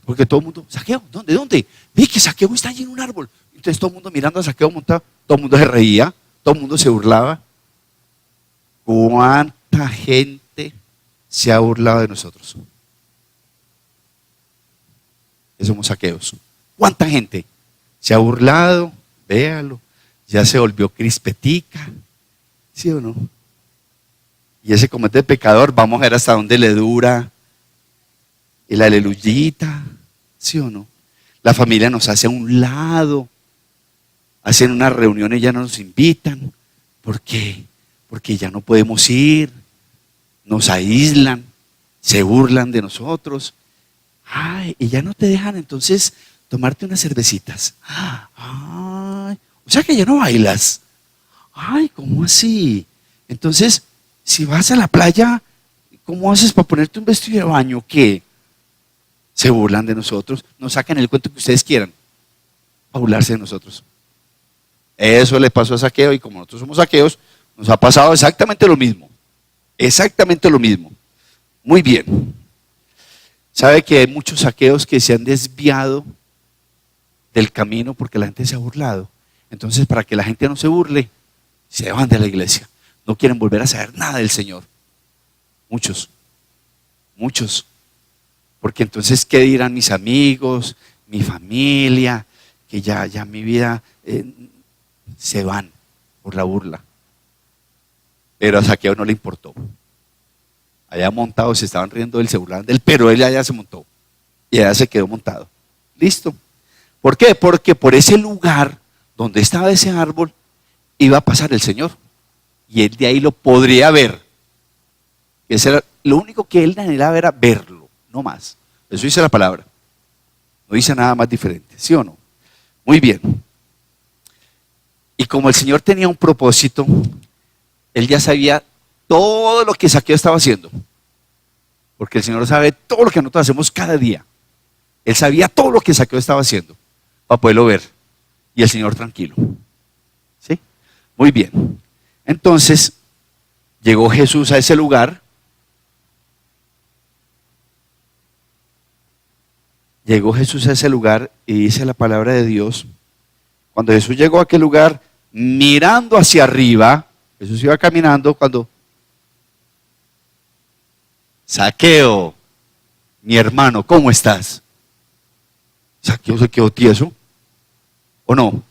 porque todo el mundo, Zaqueo, ¿dónde? Ve que Zaqueo está allí en un árbol. Entonces todo el mundo mirando a Zaqueo montado, todo el mundo se reía, todo el mundo se burlaba. ¿Cuánta gente se ha burlado de nosotros? Que somos Zaqueos. ¿Cuánta gente se ha burlado? Véalo, ya se volvió crispetica, ¿sí o no? Y ese comete pecador, vamos a ver hasta dónde le dura el aleluyita, ¿sí o no? La familia nos hace a un lado, hacen una reunión y ya no nos invitan. ¿Por qué? Porque ya no podemos ir, nos aíslan, se burlan de nosotros. Ay, y ya no te dejan entonces tomarte unas cervecitas. Ay, o sea que ya no bailas. Ay, ¿cómo así? Entonces, si vas a la playa, ¿cómo haces para ponerte un vestido de baño? ¿Qué? Se burlan de nosotros, nos sacan el cuento que ustedes quieran, para burlarse de nosotros. Eso le pasó a Zaqueo, y como nosotros somos Zaqueos, nos ha pasado exactamente lo mismo. Exactamente lo mismo. Muy bien. ¿Sabe que hay muchos saqueos que se han desviado del camino porque la gente se ha burlado? Entonces, para que la gente no se burle, se van de la iglesia. No quieren volver a saber nada del Señor. Muchos, muchos. Porque entonces, ¿qué dirán mis amigos, mi familia? Que ya mi vida se van por la burla. Pero a Saqueo no le importó. Allá montado se estaban riendo de él, se burlaban de él, pero él allá se montó. Y allá se quedó montado. Listo. ¿Por qué? Porque por ese lugar donde estaba ese árbol iba a pasar el Señor. Y él de ahí lo podría ver. Ese era, lo único que él anhelaba era verlo, no más. Eso dice la palabra. No dice nada más diferente, ¿sí o no? Muy bien. Y como el Señor tenía un propósito, él ya sabía todo lo que Saqueo estaba haciendo. Porque el Señor sabe todo lo que nosotros hacemos cada día. Él sabía todo lo que Saqueo estaba haciendo para poderlo ver. Y el Señor tranquilo. ¿Sí? Muy bien. Entonces, llegó Jesús a ese lugar. Llegó Jesús a ese lugar y dice la palabra de Dios. Cuando Jesús llegó a aquel lugar, mirando hacia arriba, Jesús iba caminando cuando Saqueo, mi hermano, ¿cómo estás? Saqueo se quedó tieso, ¿o no?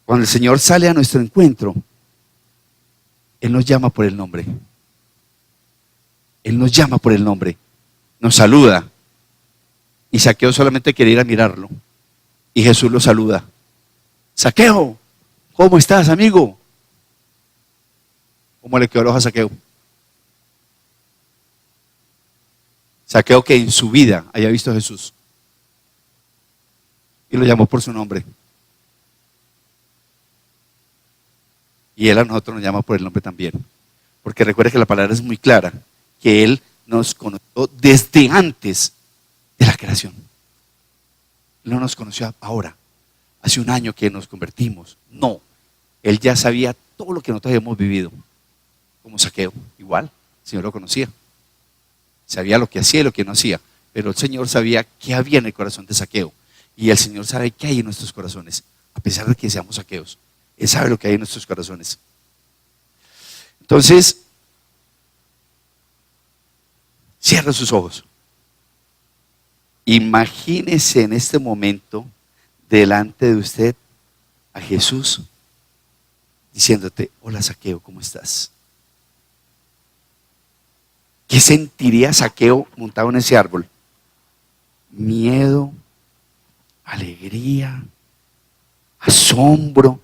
Cuando el Señor sale a nuestro encuentro, Él nos llama por el nombre. Él nos llama por el nombre, nos saluda. Y Saqueo solamente quería ir a mirarlo. Y Jesús lo saluda. Saqueo, ¿cómo estás, amigo? ¿Cómo le quedó el ojo a Saqueo? Saqueo que en su vida haya visto a Jesús. Y lo llamó por su nombre. Y Él a nosotros nos llama por el nombre también. Porque recuerde que la palabra es muy clara. Que Él nos conoció desde antes de la creación. Él no nos conoció ahora. Hace un año que nos convertimos. No. Él ya sabía todo lo que nosotros habíamos vivido. Como Saqueo. Igual. El Señor lo conocía. Sabía lo que hacía y lo que no hacía. Pero el Señor sabía qué había en el corazón de Saqueo. Y el Señor sabe qué hay en nuestros corazones. A pesar de que seamos saqueos. Él sabe lo que hay en nuestros corazones. Entonces, cierra sus ojos. Imagínese en este momento delante de usted a Jesús diciéndote: hola Saqueo, ¿cómo estás? ¿Qué sentiría Saqueo montado en ese árbol? Miedo, alegría, asombro.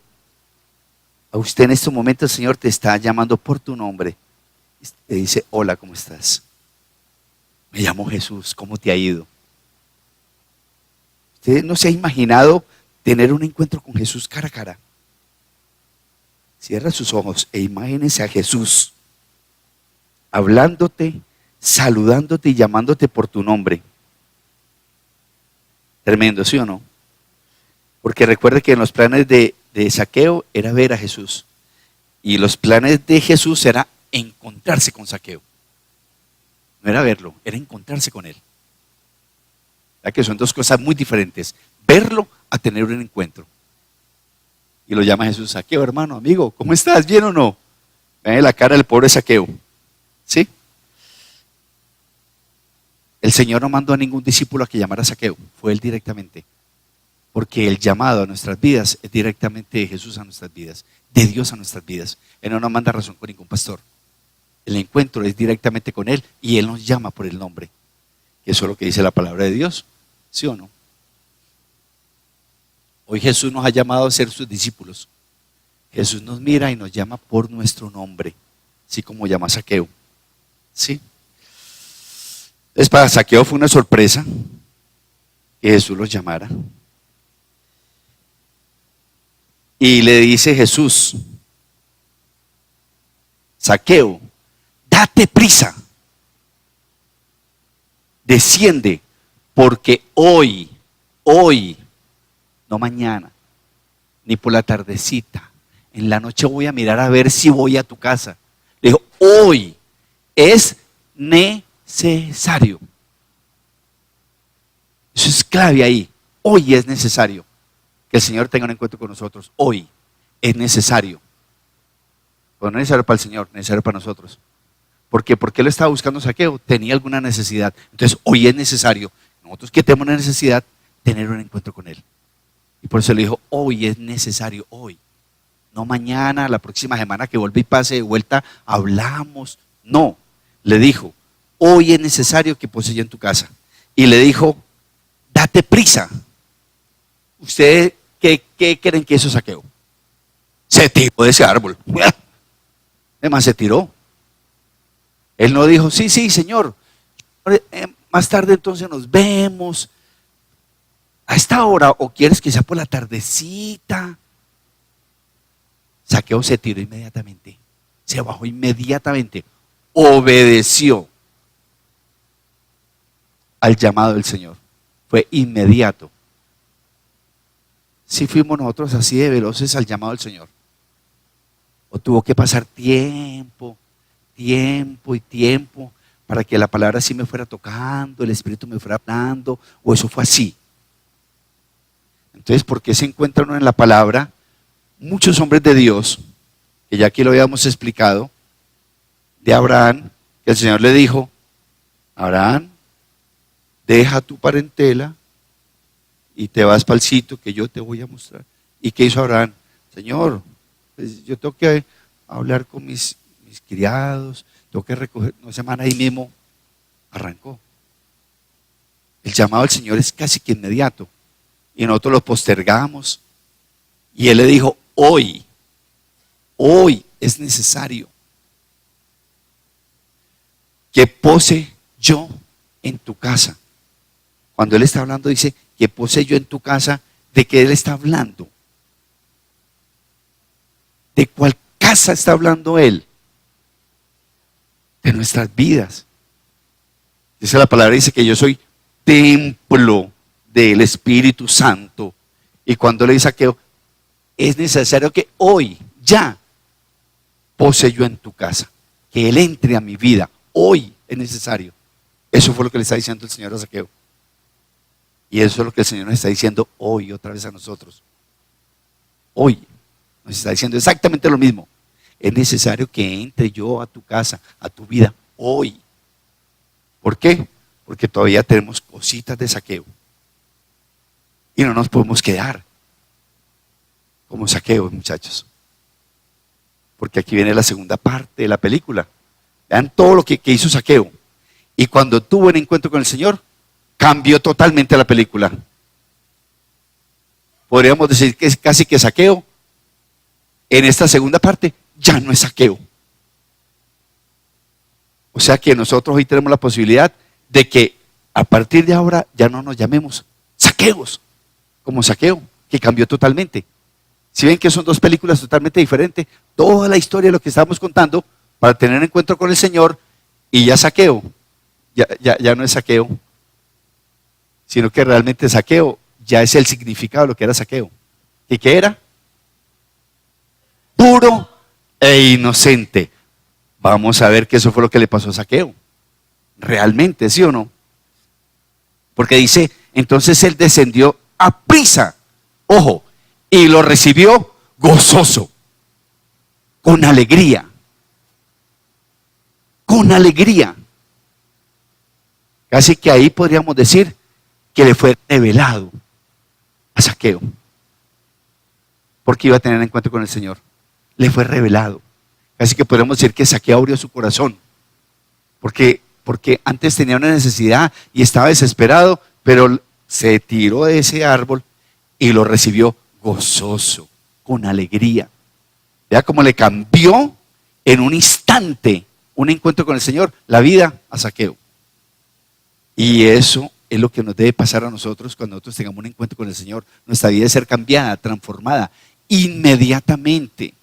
A usted en este momento el Señor te está llamando por tu nombre. Te dice: hola, ¿cómo estás? Me llamo Jesús, ¿cómo te ha ido? ¿Usted no se ha imaginado tener un encuentro con Jesús cara a cara? Cierra sus ojos e imagínese a Jesús hablándote, saludándote y llamándote por tu nombre. Tremendo, ¿sí o no? Porque recuerde que en los planes de Saqueo era ver a Jesús. Y los planes de Jesús era encontrarse con Saqueo. No era verlo, era encontrarse con él. Ya que son dos cosas muy diferentes. Verlo a tener un encuentro. Y lo llama Jesús: Saqueo, hermano, amigo, ¿cómo estás? ¿Bien o no? Ve la cara del pobre Saqueo. ¿Sí? El Señor no mandó a ningún discípulo a que llamara a Saqueo. Fue él directamente. Porque el llamado a nuestras vidas es directamente de Jesús a nuestras vidas. De Dios a nuestras vidas. Él no nos manda razón con ningún pastor. El encuentro es directamente con Él y Él nos llama por el nombre. Eso es lo que dice la palabra de Dios. ¿Sí o no? Hoy Jesús nos ha llamado a ser sus discípulos. Jesús nos mira y nos llama por nuestro nombre. Así como llama a Saqueo. ¿Sí? Entonces para Saqueo fue una sorpresa que Jesús los llamara. Y le dice Jesús: Saqueo, date prisa, desciende, porque hoy, no mañana, ni por la tardecita, en la noche voy a mirar a ver si voy a tu casa. Le dijo: hoy es necesario. Eso es clave ahí. Hoy es necesario que el Señor tenga un encuentro con nosotros. Hoy es necesario. Pero no es necesario para el Señor, es necesario para nosotros. ¿Por qué? ¿Por qué lo estaba buscando Zaqueo? Tenía alguna necesidad. Entonces hoy es necesario, nosotros que tenemos una necesidad, tener un encuentro con Él. Y por eso le dijo, hoy es necesario, hoy. No mañana, la próxima semana que vuelva y pase de vuelta, hablamos. No, le dijo, hoy es necesario que pose yo en tu casa. Y le dijo, date prisa. ¿Ustedes qué creen que eso Zaqueo? Se tiró de ese árbol. Además se tiró. Él no dijo, sí, Señor, más tarde entonces nos vemos. ¿A esta hora o quieres que sea por la tardecita? Zaqueo se tiró inmediatamente. Se bajó inmediatamente. Obedeció al llamado del Señor. Fue inmediato. Si fuimos nosotros así de veloces al llamado del Señor. O tuvo que pasar tiempo y tiempo para que la palabra sí me fuera tocando, el Espíritu me fuera hablando, o eso fue así. Entonces, ¿por qué se encuentra uno en la palabra? Muchos hombres de Dios, que ya aquí lo habíamos explicado, de Abraham, que el Señor le dijo, Abraham, deja tu parentela y te vas para el sitio que yo te voy a mostrar. ¿Y qué hizo Abraham? Señor, pues yo tengo que hablar con mis criados, tengo que recoger, una semana ahí mismo arrancó. El llamado del Señor es casi que inmediato y nosotros lo postergamos y Él le dijo, hoy es necesario que pose yo en tu casa. Cuando Él está hablando dice que pose yo en tu casa, ¿de qué Él está hablando? ¿De cuál casa está hablando Él? De nuestras vidas. Dice la palabra, dice que yo soy templo del Espíritu Santo. Y cuando le dice a Zaqueo, es necesario que hoy, ya, pose yo en tu casa. Que Él entre a mi vida. Hoy es necesario. Eso fue lo que le está diciendo el Señor a Zaqueo. Y eso es lo que el Señor nos está diciendo hoy otra vez a nosotros. Hoy nos está diciendo exactamente lo mismo. Es necesario que entre yo a tu casa, a tu vida, hoy. ¿Por qué? Porque todavía tenemos cositas de Zaqueo. Y no nos podemos quedar como Zaqueo, muchachos. Porque aquí viene la segunda parte de la película. Vean todo lo que hizo Zaqueo. Y cuando tuvo un encuentro con el Señor, cambió totalmente la película. Podríamos decir que es casi que Zaqueo, en esta segunda parte, ya no es Zaqueo. O sea que nosotros hoy tenemos la posibilidad de que a partir de ahora ya no nos llamemos Zaqueos, como Zaqueo, que cambió totalmente. Si ven que son dos películas totalmente diferentes, toda la historia de lo que estamos contando para tener un encuentro con el Señor y ya Zaqueo, ya no es Zaqueo, sino que realmente Zaqueo ya es el significado de lo que era Zaqueo. ¿Y qué era? Puro e inocente. Vamos a ver que eso fue lo que le pasó a Zaqueo. Realmente, ¿sí o no? Porque dice, entonces él descendió a prisa, ojo, y lo recibió gozoso, con alegría. Con alegría. Casi que ahí podríamos decir que le fue revelado a Zaqueo. Porque iba a tener encuentro con el Señor. Le fue revelado. Así que podemos decir que Zaqueo abrió su corazón. Porque antes tenía una necesidad y estaba desesperado, pero se tiró de ese árbol y lo recibió gozoso, con alegría. Vea cómo le cambió en un instante un encuentro con el Señor, la vida a Zaqueo. Y eso es lo que nos debe pasar a nosotros cuando nosotros tengamos un encuentro con el Señor. Nuestra vida debe ser cambiada, transformada, inmediatamente.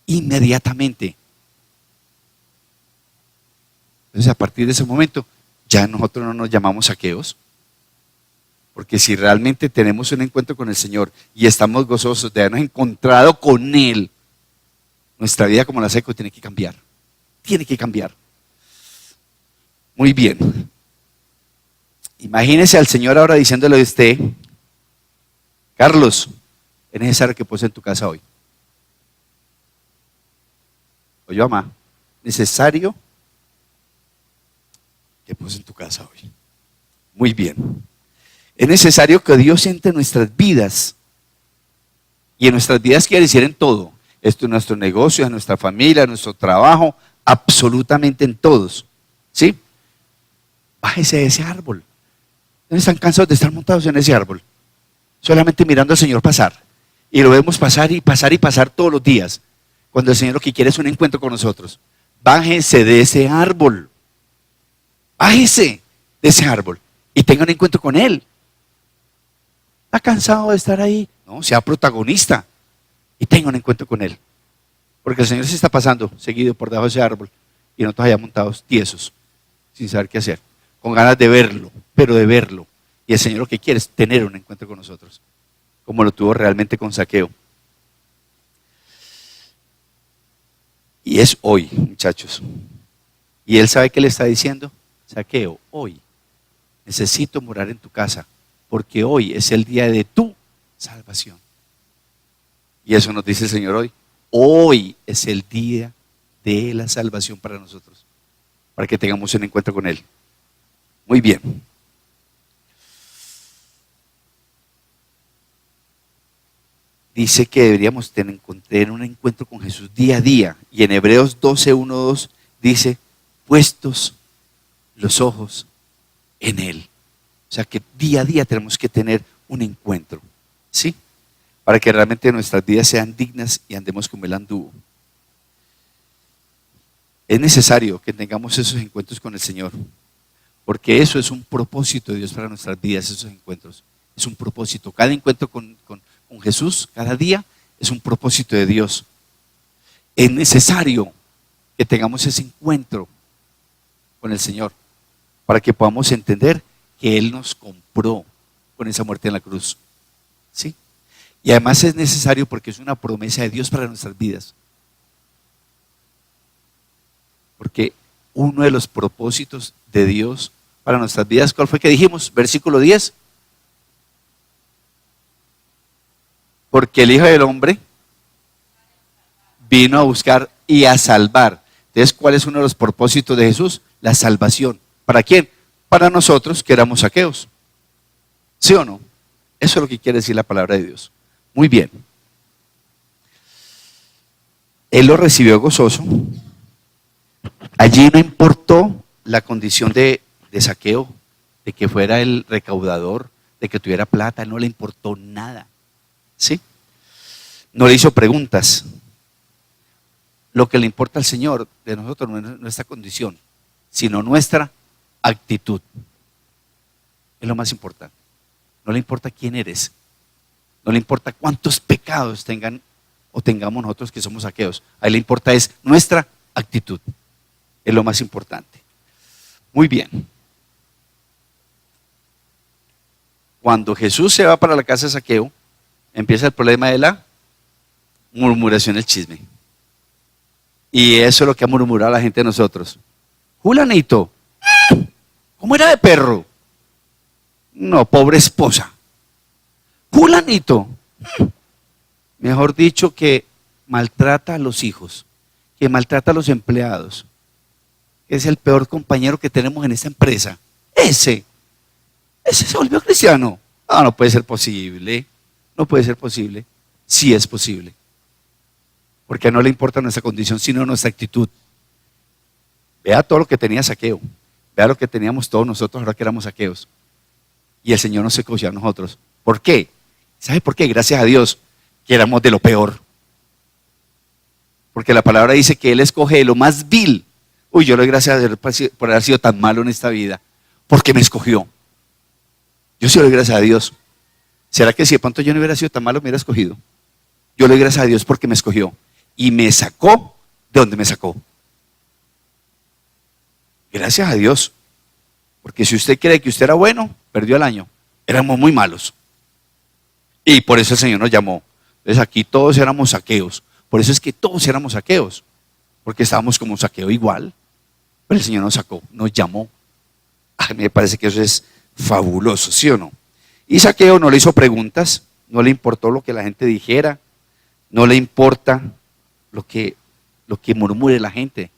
Inmediatamente. Entonces a partir de ese momento ya nosotros no nos llamamos Zaqueos, porque si realmente tenemos un encuentro con el Señor y estamos gozosos de habernos encontrado con Él, nuestra vida como la Zaqueo tiene que cambiar. tiene que cambiar. Muy bien. Imagínese al Señor ahora diciéndole a usted: Carlos, es necesario que poses en tu casa hoy. Oye, mamá, necesario que poses en tu casa hoy. Muy bien. Es necesario que Dios entre en nuestras vidas. Y en nuestras vidas quiere decir en todo. Esto es nuestro negocio, en nuestra familia, en nuestro trabajo, absolutamente en todos. ¿Sí? Bájese de ese árbol. ¿No están cansados de estar montados en ese árbol? Solamente mirando al Señor pasar. Y lo vemos pasar y pasar y pasar todos los días. Cuando el Señor lo que quiere es un encuentro con nosotros. Bájese de ese árbol. Bájese de ese árbol y tenga un encuentro con Él. ¿Está cansado de estar ahí? No, sea protagonista y tenga un encuentro con Él. Porque el Señor se está pasando seguido por debajo de ese árbol y nosotros allá montados tiesos, sin saber qué hacer, con ganas de verlo, pero de verlo. Y el Señor lo que quiere es tener un encuentro con nosotros, como lo tuvo realmente con Zaqueo. Y es hoy, muchachos. Y Él sabe qué le está diciendo: Zaqueo, hoy necesito morar en tu casa, porque hoy es el día de tu salvación. Y eso nos dice el Señor hoy. Hoy es el día de la salvación para nosotros, para que tengamos un encuentro con Él. Muy bien. Dice que deberíamos tener un encuentro con Jesús día a día. Y en Hebreos 12:1-2 dice: puestos los ojos en Él. O sea que día a día tenemos que tener un encuentro, ¿sí? Para que realmente nuestras vidas sean dignas y andemos como Él anduvo. Es necesario que tengamos esos encuentros con el Señor, porque eso es un propósito de Dios para nuestras vidas, esos encuentros. Es un propósito. Cada encuentro con Jesús, cada día, es un propósito de Dios. Es necesario que tengamos ese encuentro con el Señor, para que podamos entender que Él nos compró con esa muerte en la cruz. ¿Sí? Y además es necesario porque es una promesa de Dios para nuestras vidas. Porque uno de los propósitos de Dios para nuestras vidas, ¿cuál fue que dijimos? Versículo 10. Porque el Hijo del Hombre vino a buscar y a salvar. Entonces, ¿cuál es uno de los propósitos de Jesús? La salvación. ¿Para quién? Para nosotros que éramos Zaqueos. ¿Sí o no? Eso es lo que quiere decir la palabra de Dios. Muy bien. Él lo recibió gozoso. Allí no importó la condición de Zaqueo, de que fuera el recaudador, de que tuviera plata, no le importó nada. ¿Sí? No le hizo preguntas. Lo que le importa al Señor de nosotros no es nuestra condición, sino nuestra actitud. Es lo más importante. No le importa quién eres. No le importa cuántos pecados tengan o tengamos nosotros que somos Zaqueos. A él le importa es nuestra actitud. Es lo más importante. Muy bien. Cuando Jesús se va para la casa de Zaqueo, empieza el problema de la murmuración, el chisme. Y eso es lo que ha murmurado la gente de nosotros. Julanito, ¿cómo era de perro? No, pobre esposa. Julanito, mejor dicho, que maltrata a los hijos, que maltrata a los empleados, que es el peor compañero que tenemos en esta empresa. Ese se volvió cristiano. Ah, no puede ser posible. No puede ser posible. Sí es posible. Porque no le importa nuestra condición, sino nuestra actitud. Vea todo lo que tenía Zaqueo. Vea lo que teníamos todos nosotros ahora que éramos Zaqueos. Y el Señor nos escogió a nosotros. ¿Por qué? ¿Sabe por qué? Gracias a Dios que éramos de lo peor. Porque la palabra dice que Él escoge de lo más vil. Uy, yo le doy gracias a Dios por haber sido tan malo en esta vida. Porque me escogió. Yo sí le doy gracias a Dios. ¿Será que si de pronto yo no hubiera sido tan malo me hubiera escogido? Yo le doy gracias a Dios porque me escogió. Y me sacó de donde me sacó. Gracias a Dios. Porque si usted cree que usted era bueno, perdió el año. Éramos muy malos. Y por eso el Señor nos llamó. Entonces aquí todos éramos Zaqueos. Por eso es que todos éramos Zaqueos. porque estábamos como Saqueo igual, pero el Señor nos sacó, nos llamó. A mí me parece que eso es fabuloso, ¿sí o no? Y Saqueo no le hizo preguntas, no le importó lo que la gente dijera, no le importa lo que murmure la gente.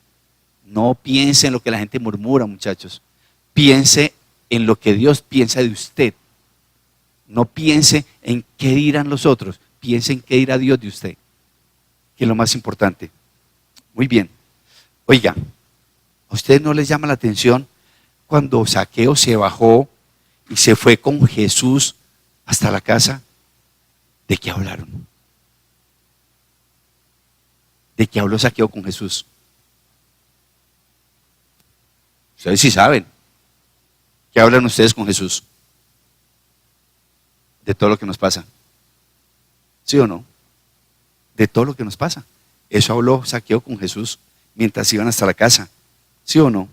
No piense en lo que la gente murmura, muchachos. Piense en lo que Dios piensa de usted. No piense en qué dirán los otros, piense en qué dirá Dios de usted, que es lo más importante. Muy bien. Oiga, ¿a ustedes no les llama la atención cuando Saqueo se bajó y se fue con Jesús hasta la casa? ¿De qué hablaron? ¿De qué habló Saqueo con Jesús? Ustedes sí saben. ¿Qué hablan ustedes con Jesús? De todo lo que nos pasa. ¿Sí o no? De todo lo que nos pasa. Eso habló Saqueo con Jesús mientras iban hasta la casa. ¿Sí o no?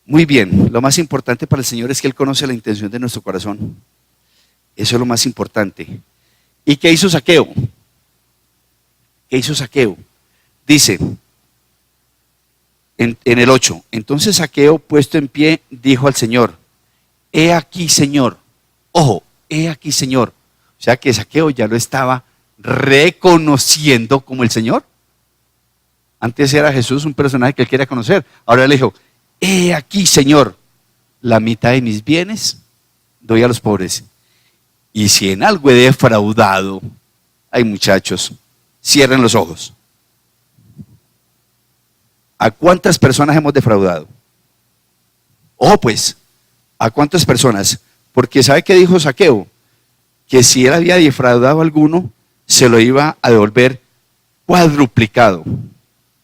Muy bien. Lo más importante para el Señor es que Él conoce la intención de nuestro corazón. Eso es lo más importante. ¿Y qué hizo Saqueo? ¿Qué hizo Saqueo? Dice en el 8, entonces Saqueo, puesto en pie, dijo al Señor, he aquí, Señor. Ojo, he aquí, Señor. O sea que Saqueo ya lo estaba reconociendo como el Señor. Antes era Jesús un personaje que él quería conocer. Ahora le dijo, he aquí, Señor, la mitad de mis bienes doy a los pobres. Y si en algo he defraudado, ay muchachos, cierren los ojos. ¿A cuántas personas hemos defraudado? Ojo pues, ¿a cuántas personas? Porque ¿sabe qué dijo Saqueo? Que si él había defraudado a alguno, se lo iba a devolver cuadruplicado.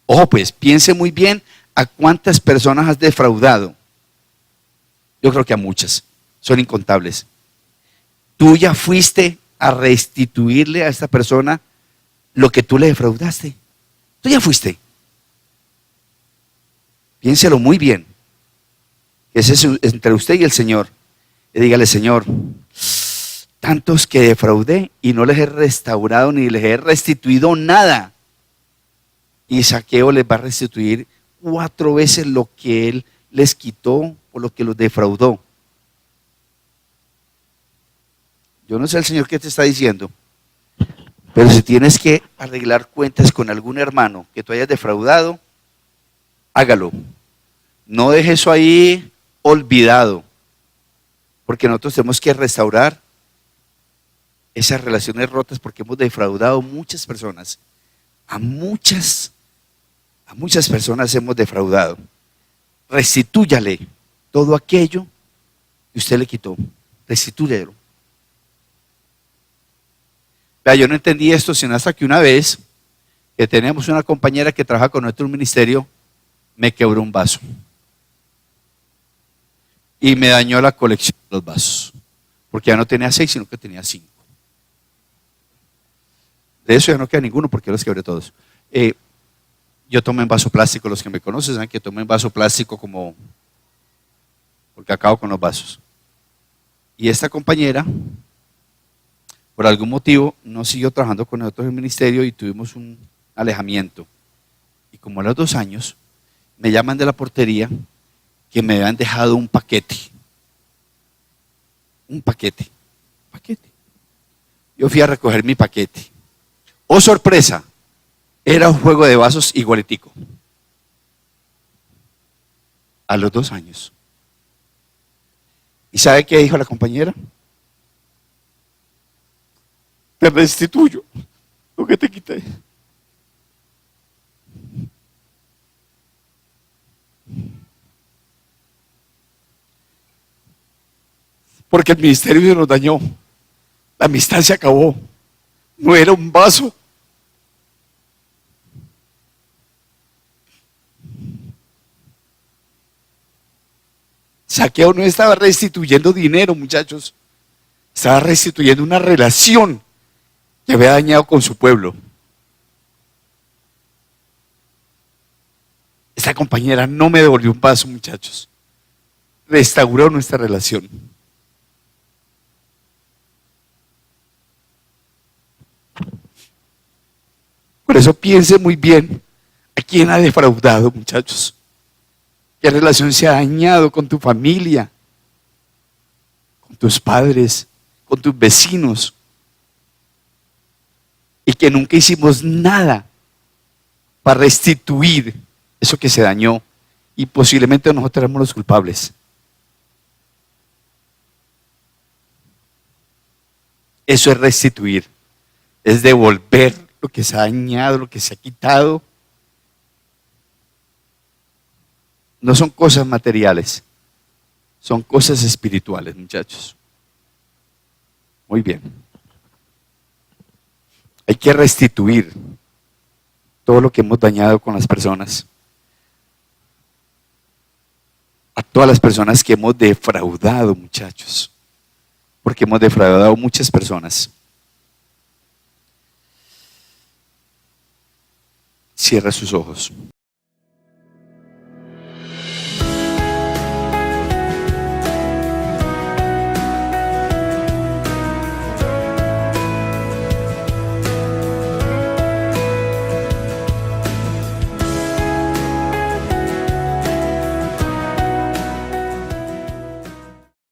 Ojo pues, piense muy bien a cuántas personas has defraudado. Yo creo que a muchas, son incontables. Tú ya fuiste a restituirle a esta persona lo que tú le defraudaste. Tú ya fuiste. Piénselo muy bien. Ese es entre usted y el Señor. Y dígale, Señor, tantos que defraudé y no les he restaurado ni les he restituido nada. Y Saqueo les va a restituir 4 veces lo que él les quitó o lo que los defraudó. Yo no sé el Señor qué te está diciendo, pero si tienes que arreglar cuentas con algún hermano que tú hayas defraudado, hágalo. No deje eso ahí olvidado, porque nosotros tenemos que restaurar esas relaciones rotas porque hemos defraudado a muchas personas. A muchas personas hemos defraudado. Restitúyale todo aquello que usted le quitó. Restitúyelo. Vea, yo no entendí esto sino hasta que una vez que tenemos una compañera que trabaja con nuestro ministerio, me quebró un vaso y me dañó la colección de los vasos, porque ya no tenía 6 sino que tenía 5. De eso ya no queda ninguno porque los quebré todos. Yo tomo en vaso plástico, los que me conocen saben que tomo en vaso plástico como porque acabo con los vasos. Y esta compañera, por algún motivo, no siguió trabajando con nosotros en el ministerio y tuvimos un alejamiento. Y como a los 2 años, me llaman de la portería que me habían dejado un paquete. Un paquete. Yo fui a recoger mi paquete. Oh, sorpresa, era un juego de vasos igualitico. A los 2 años. ¿Y sabe qué dijo la compañera? Te restituyo lo que te quité. Porque el ministerio se nos dañó. La amistad se acabó. No era un vaso. Saqueo no estaba restituyendo dinero, muchachos. Estaba restituyendo una relación que había dañado con su pueblo. Esta compañera no me devolvió un vaso, muchachos. Restauró nuestra relación. Por eso piense muy bien ¿A quién ha defraudado, muchachos? ¿Qué relación se ha dañado con tu familia, con tus padres, con tus vecinos? Y que nunca hicimos nada para restituir eso que se dañó. Y posiblemente nosotros éramos los culpables. Eso es restituir. Es devolver lo que se ha dañado, lo que se ha quitado. No son cosas materiales, son cosas espirituales, muchachos. Muy bien. Hay que restituir todo lo que hemos dañado con las personas. A todas las personas que hemos defraudado, muchachos. Porque hemos defraudado a muchas personas. Cierra sus ojos.